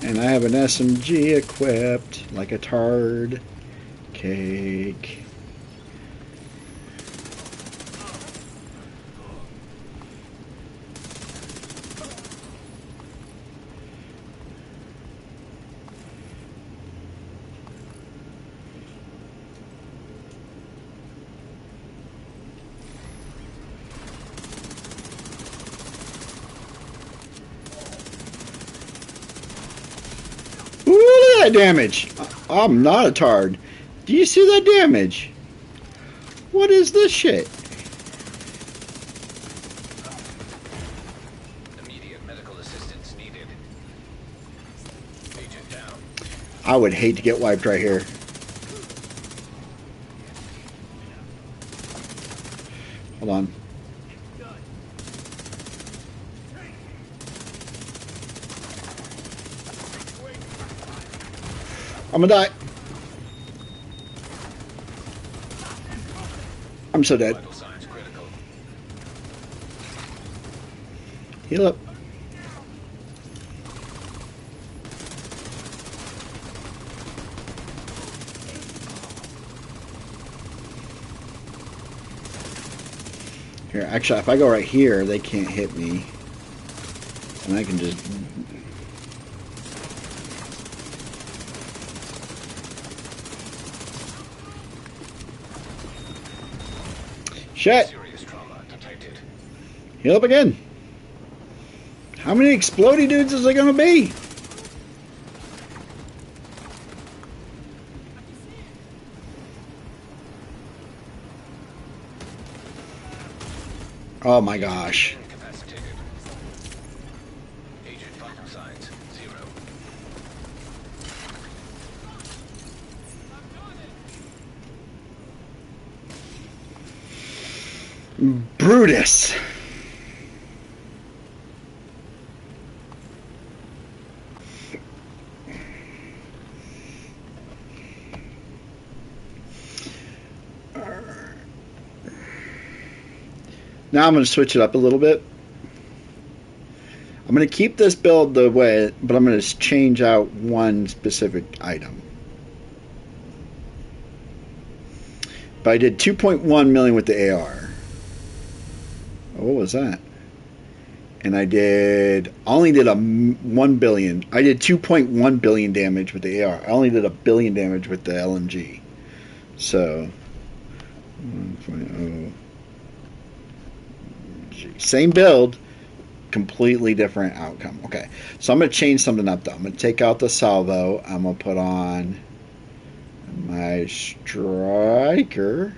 And I have an SMG equipped like a tard cake. Ooh, look at that damage! I'm not a tard. Do you see that damage? What is this shit? Immediate medical assistance needed. Agent down. I would hate to get wiped right here. Hold on. I'm gonna die. I'm so dead. Vital signs critical. Heal up. Here, actually, if I go right here, they can't hit me. And I can just... Shit! Serious trauma detected. Heal up again. How many explodey dudes is there gonna be? Oh my gosh. Incapacitated. Agent vital signs 0. Brutus. Now I'm going to switch it up a little bit. I'm going to keep this build the way, but I'm going to change out one specific item. But I did 2.1 million with the AR. What was that? And I only did 1 billion. I did 2.1 billion damage with the AR. I only did 1 billion damage with the LMG. So 1.0. Same build, completely different outcome. Okay, so I'm going to change something up though. I'm going to take out the salvo. I'm going to put on my striker.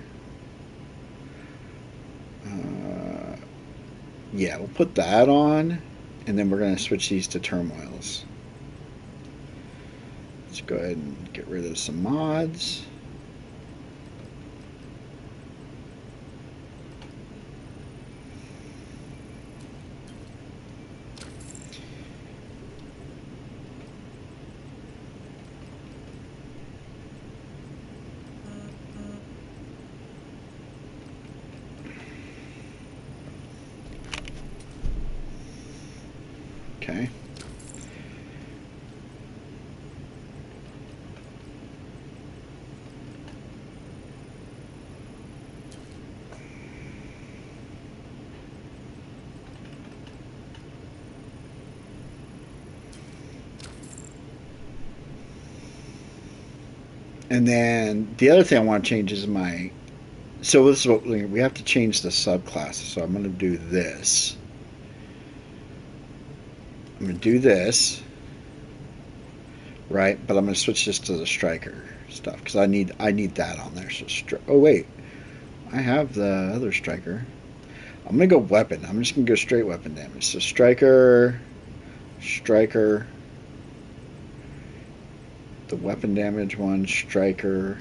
Yeah, we'll put that on, and then we're going to switch these to turmoils. Let's go ahead and get rid of some mods. Okay. And then the other thing I want to change is my. So this is what we have to change the subclass. So I'm going to do this. I'm going to do this, right? But I'm going to switch this to the striker stuff because I need that on there. So oh wait, I have the other striker. I'm going to go weapon. I'm just going to go straight weapon damage. So striker, the weapon damage one, striker,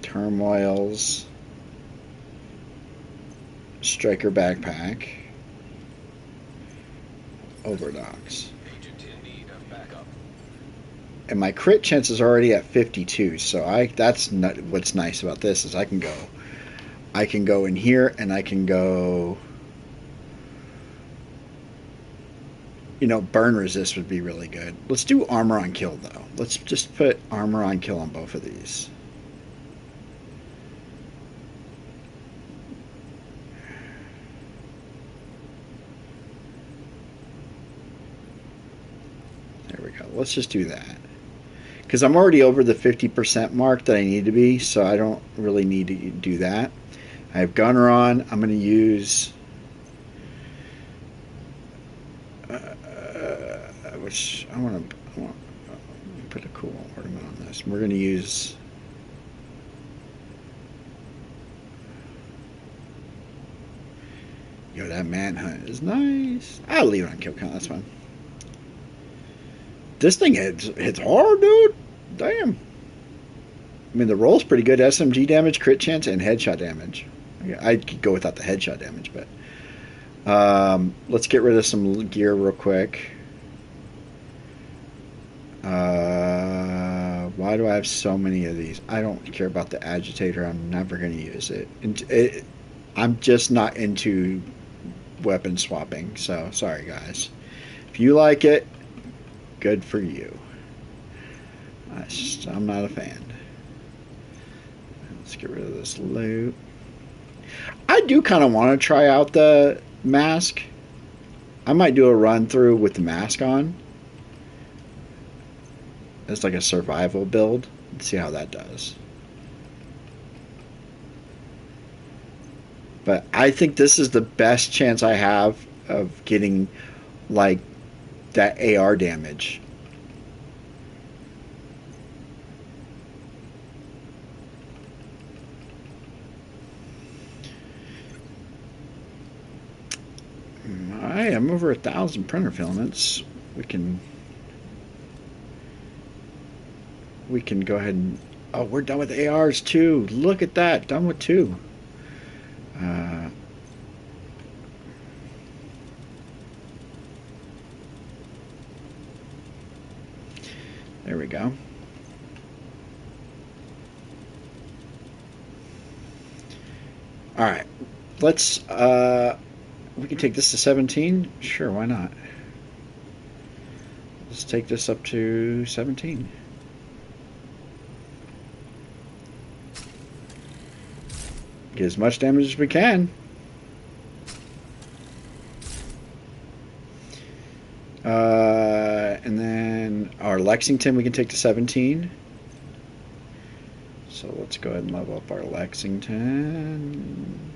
turmoils, striker backpack, overdogs. Agent in need of backup. And my crit chance is already at 52, so that's not, what's nice about this is I can go in here and I can go, burn resist would be really good. Let's do armor on kill though. Let's just put armor on kill on both of these. There we go. Let's just do that. Because I'm already over the 50% mark that I need to be, so I don't really need to do that. I have gunner on. I'm going to use which I want to put a cool ornament on this. We're going to use that manhunt is nice. I'll leave it on kill count. That's fine. This thing hits hard, dude. Damn. I mean, the roll's pretty good. SMG damage, crit chance, and headshot damage. I could go without the headshot damage, but let's get rid of some gear real quick. Why do I have so many of these? I don't care about the agitator. I'm never going to use it. I'm just not into weapon swapping, so sorry, guys. If you like it, good for you. I'm not a fan. Let's get rid of this loot. I do kind of want to try out the mask. I might do a run through with the mask on. It's like a survival build. Let's see how that does. But I think this is the best chance I have of getting like that AR damage. Alright, I'm over 1,000 printer filaments. We can go ahead and Oh, we're done with ARs too. Look at that. Done with two. Uh, there we go. All right. Let's we can take this to 17. Sure, why not? Let's take this up to 17. Get as much damage as we can. And then our Lexington we can take to 17. So let's go ahead and level up our Lexington.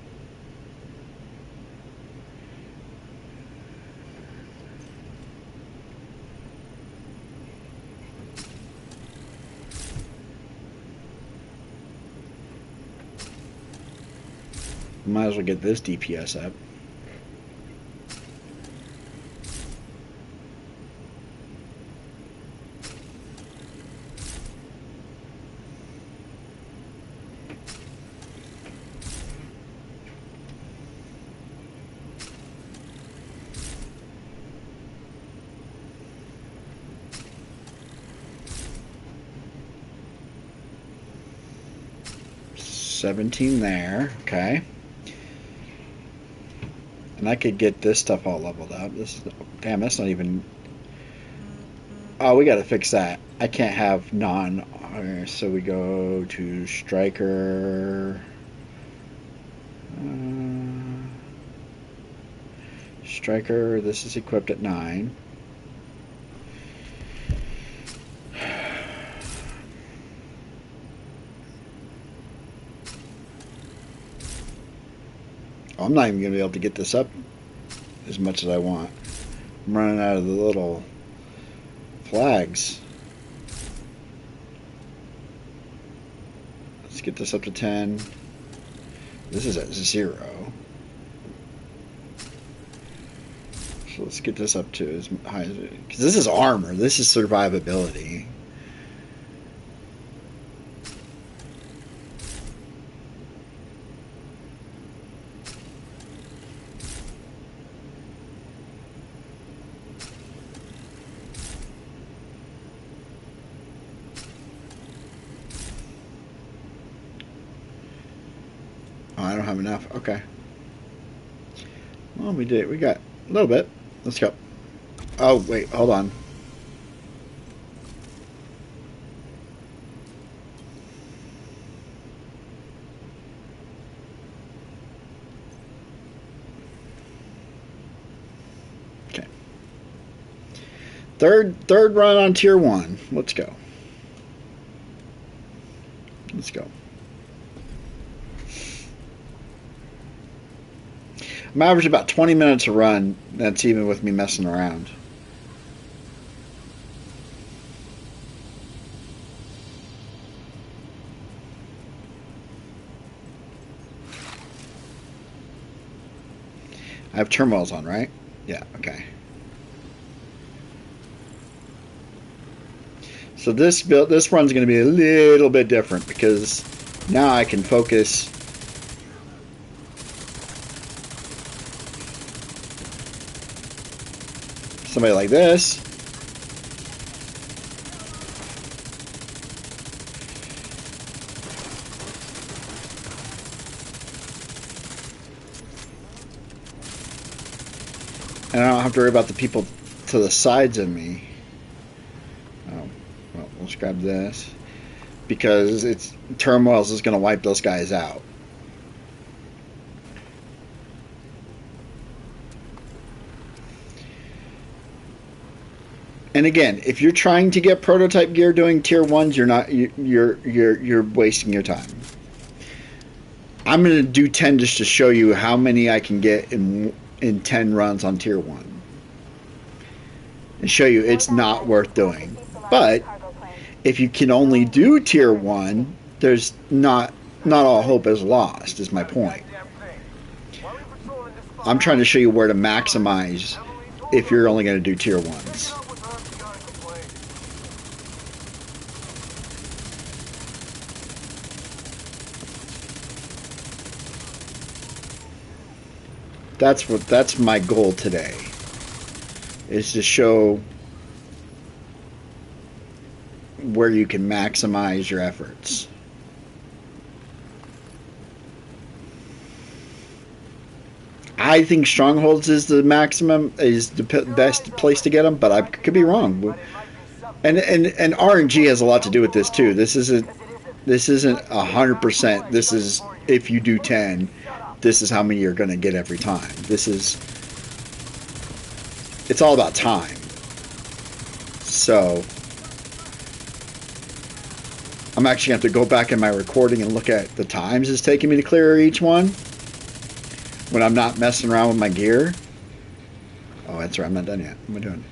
Might as well get this DPS up. $17 there, okay. And I could get this stuff all leveled up. This is, damn, that's not even. Oh, we got to fix that. I can't have non. So we go to Striker. Striker. This is equipped at 9. I'm not even going to be able to get this up as much as I want. I'm running out of the little flags. Let's get this up to 10. This is at 0. So let's get this up to as high as it, because this is armor. This is survivability. Oh, I don't have enough. Okay. Well, we did. We got a little bit. Let's go. Oh, wait. Hold on. Okay. Third run on tier 1. Let's go. Let's go. I'm averaging about 20 minutes a run. That's even with me messing around. I have turmoils on, right? Yeah, okay. So this run's going to be a little bit different because now I can focus somebody like this. And I don't have to worry about the people to the sides of me. Oh, well, let's grab this. Because it's turmoils is going to wipe those guys out. And again, if you're trying to get prototype gear doing tier 1s, you're wasting your time. I'm going to do 10 just to show you how many I can get in 10 runs on tier 1. And show you it's not worth doing. But if you can only do tier 1, there's not all hope is lost, is my point. I'm trying to show you where to maximize if you're only going to do tier 1s. That's my goal today. Is to show where you can maximize your efforts. I think strongholds is the maximum, is the best place to get them, but I could be wrong. And RNG has a lot to do with this too. This isn't 100%. This is if you do 10, this is how many you're going to get every time. It's all about time. So I'm actually going to have to go back in my recording and look at the times it's taking me to clear each one when I'm not messing around with my gear. Oh, that's right. I'm not done yet. What am I doing?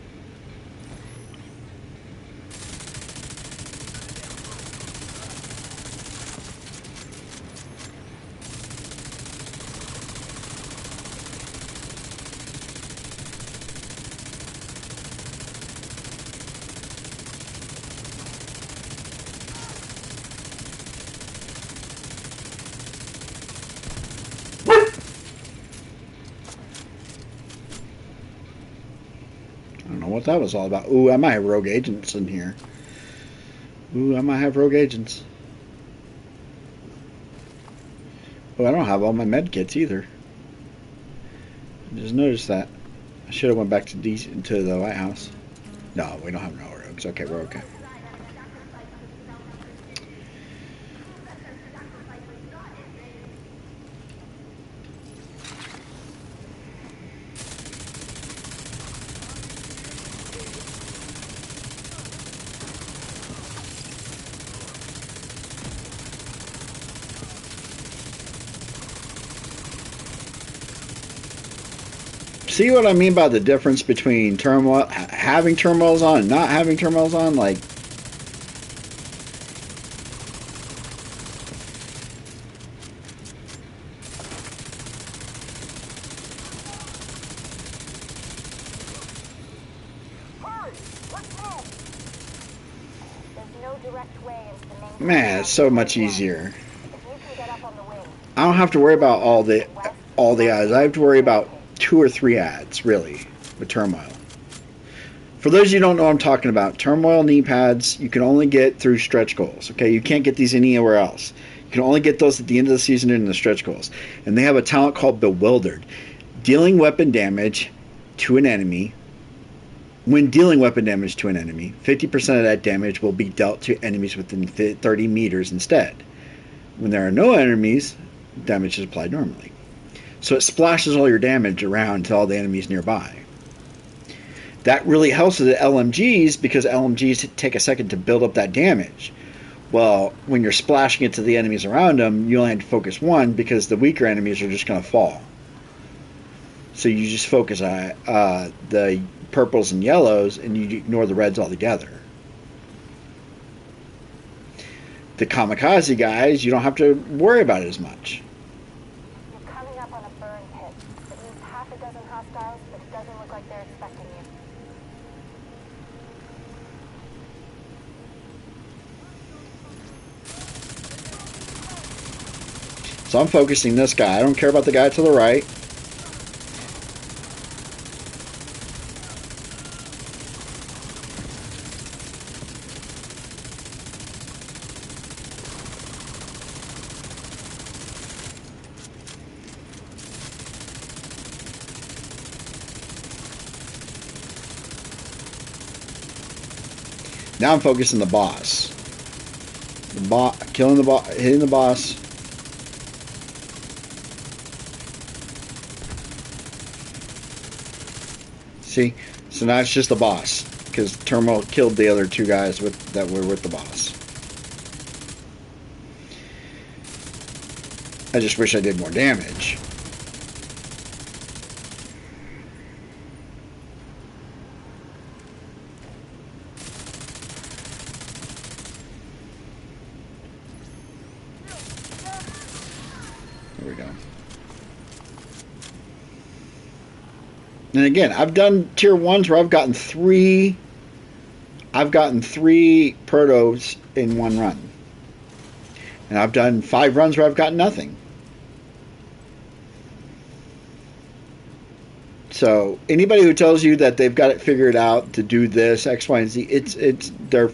I don't know what that was all about. Ooh, I might have rogue agents in here. Ooh, I might have rogue agents. Oh, I don't have all my med kits either. I just noticed that. I should have went back to the White House. No, we don't have no rogues. Okay, we're okay. See what I mean by the difference between turmoil, having turmoils on and not having turmoils on? Like, Hurry! Let's move! There's no direct way into the main man, it's so much easier. If you can get up on the wing, I don't have to worry about all the ads. I have to worry about 2 or 3 ads, really, with turmoil. For those of you who don't know what I'm talking about, turmoil knee pads you can only get through stretch goals. Okay, you can't get these anywhere else. You can only get those at the end of the season in the stretch goals. And they have a talent called Bewildered. Dealing weapon damage to an enemy. When dealing weapon damage to an enemy, 50% of that damage will be dealt to enemies within 30 meters instead. When there are no enemies, damage is applied normally. So it splashes all your damage around to all the enemies nearby. That really helps with the LMGs because LMGs take a second to build up that damage. Well, when you're splashing it to the enemies around them, you only have to focus one because the weaker enemies are just going to fall. So you just focus on the purples and yellows and you ignore the reds altogether. The kamikaze guys, you don't have to worry about it as much. you're coming up on a burn pit. At least half a dozen hostiles, but it doesn't look like they're expecting you. So I'm focusing this guy. I don't care about the guy to the right. Now I'm focusing the boss. Killing the boss, hitting the boss. See? So now it's just the boss. Because Turmoil killed the other 2 guys that were with the boss. I just wish I did more damage. There we go. And again, I've done tier 1s where I've gotten 3 protos in one run. And I've done 5 runs where I've gotten nothing. So anybody who tells you that they've got it figured out to do this X, Y, and Z, it's they're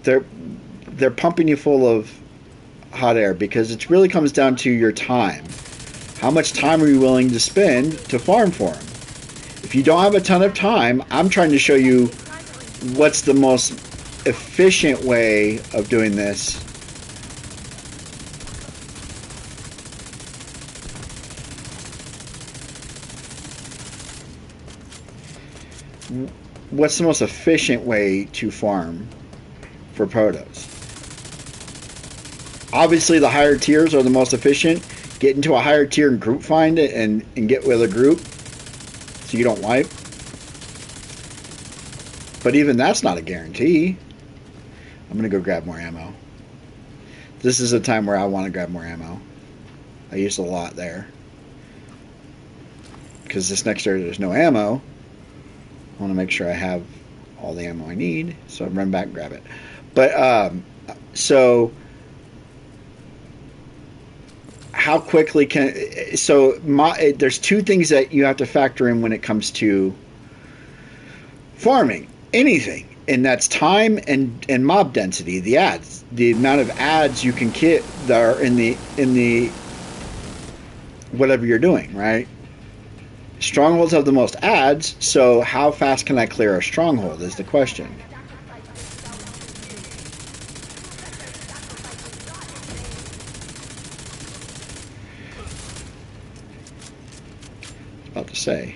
they're pumping you full of hot air because it really comes down to your time. How much time are you willing to spend to farm for them? If you don't have a ton of time, I'm trying to show you what's the most efficient way of doing this. What's the most efficient way to farm for protos? Obviously, the higher tiers are the most efficient. Get into a higher tier and group find it and get with a group so you don't wipe. But even that's not a guarantee. I'm going to go grab more ammo. This is a time where I want to grab more ammo. I used a lot there. Because this next area there's no ammo. I want to make sure I have all the ammo I need. So I run back and grab it. But, so how quickly can... So there's two things that you have to factor in when it comes to farming. Anything. And that's time and mob density, the ads. The amount of ads you can get that are in the whatever you're doing, right? Strongholds have the most ads, so how fast can I clear a stronghold is the question. I was about to say.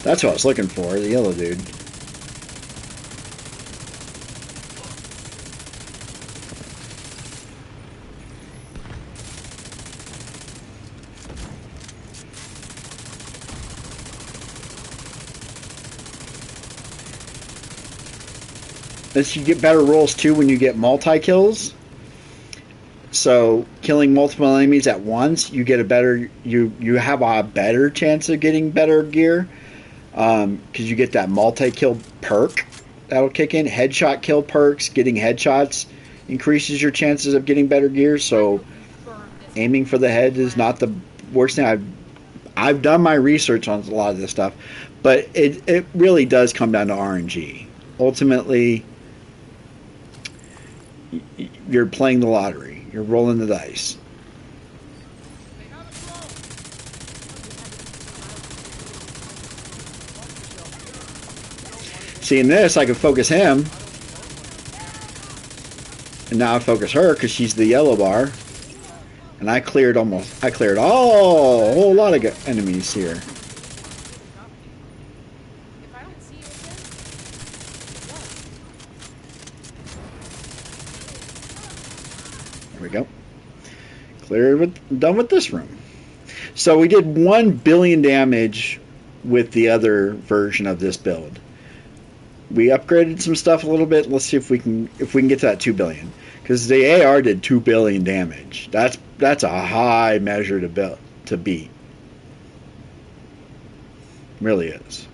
That's what I was looking for, the yellow dude. As you get better rolls too when you get multi-kills. So killing multiple enemies at once, you get a better you have a better chance of getting better gear. Because you get that multi-kill perk that'll kick in. Headshot kill perks, getting headshots increases your chances of getting better gear. So aiming for the head is not the worst thing. I've done my research on a lot of this stuff, but it really does come down to RNG. Ultimately, you're playing the lottery. You're rolling the dice. See, in this, I can focus him. And now I focus her because she's the yellow bar. And I cleared a whole lot of enemies here. If I don't see you again, There we go. Done with this room. So we did 1 billion damage with the other version of this build. We upgraded some stuff a little bit. Let's see if we can get to that 2 billion. Because the AR did 2 billion damage. That's a high measure to beat. Really is.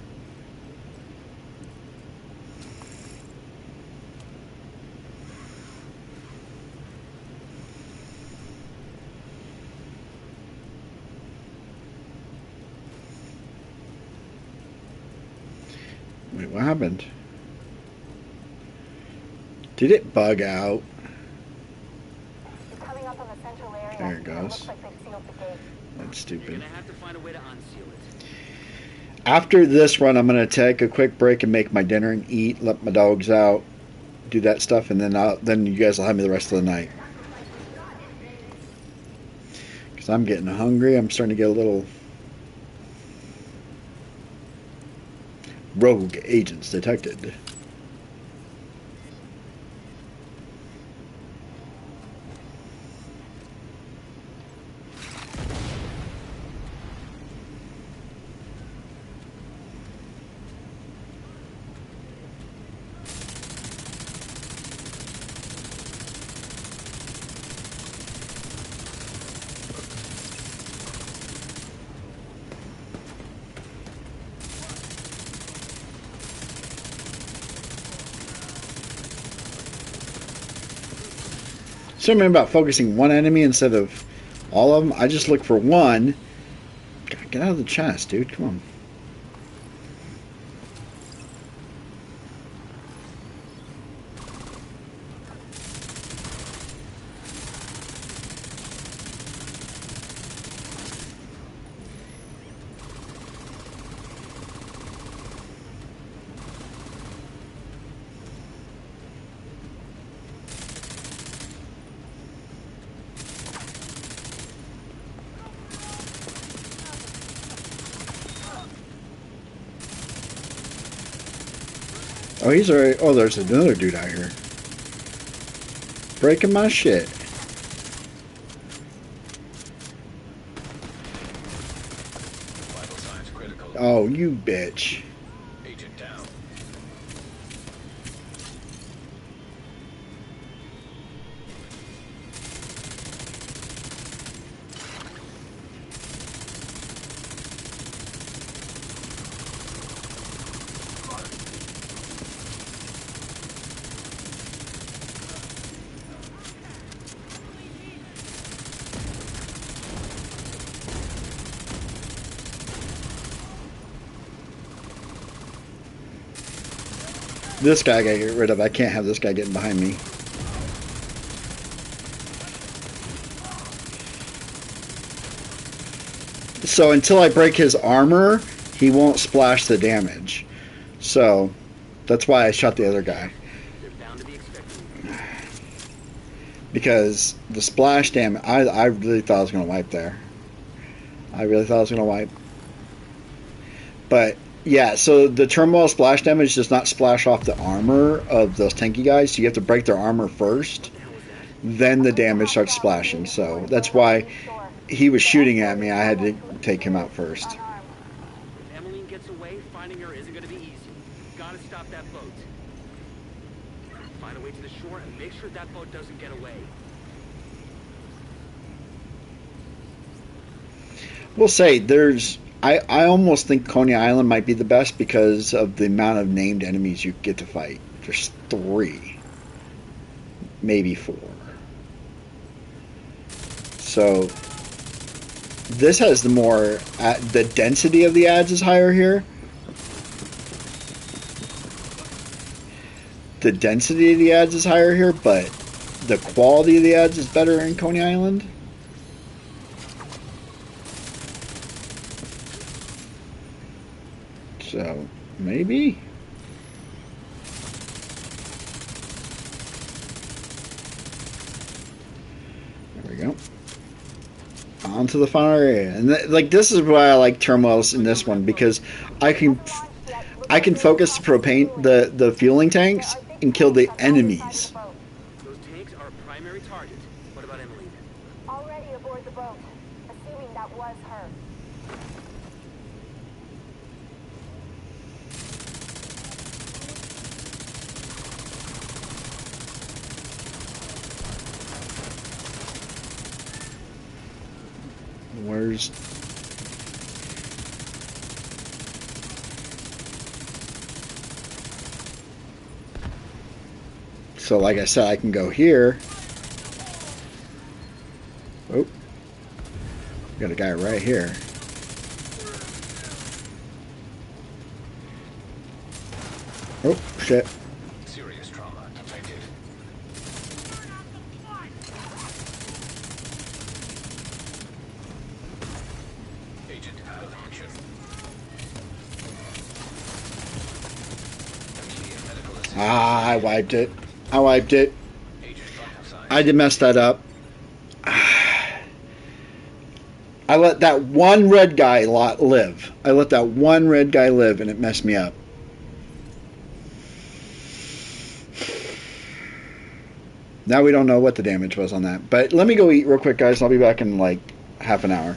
Wait, what happened? Did it bug out? Coming up on the central area. There it goes. Looks like they've sealed the gate. That's You're stupid. gonna have to find a way to unseal it. After this run, I'm going to take a quick break and make my dinner and eat, let my dogs out, do that stuff, and then you guys will have me the rest of the night. Because I'm getting hungry. I'm starting to get a little... Rogue agents detected. something about focusing one enemy instead of all of them. I just look for one. God, get out of the chest, dude. Come on. Oh, he's already. Oh, there's another dude out here. Breaking my shit. Vital signs critical. Oh, you bitch. Agent down. This guy I gotta get rid of. I can't have this guy getting behind me. So until I break his armor, he won't splash the damage. So that's why I shot the other guy. They're bound to be expecting you. Because the splash damage, I really thought I was going to wipe there. I really thought I was going to wipe. But yeah, so the turmoil splash damage does not splash off the armor of those tanky guys. So you have to break their armor first. Then the damage starts splashing. So that's why he was shooting at me. I had to take him out first. If Emmeline gets away, finding her isn't going to be easy. Gotta stop that boat. Find a way to the shore and make sure that boat doesn't get away. We'll say there's. I almost think Coney Island might be the best because of the amount of named enemies you get to fight. There's 3, maybe 4. So this has the more the density of the ads is higher here. The density of the ads is higher here, but the quality of the ads is better in Coney Island. So maybe. There we go. On to the final area, and like this is why I like turmoils in this one because I can focus the propane the fueling tanks and kill the enemies. Those tanks are a primary target. What about Emmeline? Already aboard the boat, assuming that was her. Where's so like I said, I can go here. Oh, got a guy right here. Oh shit! Serious trauma detected. Agent malfunction. Immediate medical assistance. Ah, I wiped it. I wiped it. Agent vital signs. I did mess that up. I let that one red guy live. I let that one red guy live, and it messed me up. Now we don't know what the damage was on that. But let me go eat real quick, guys. I'll be back in like half an hour.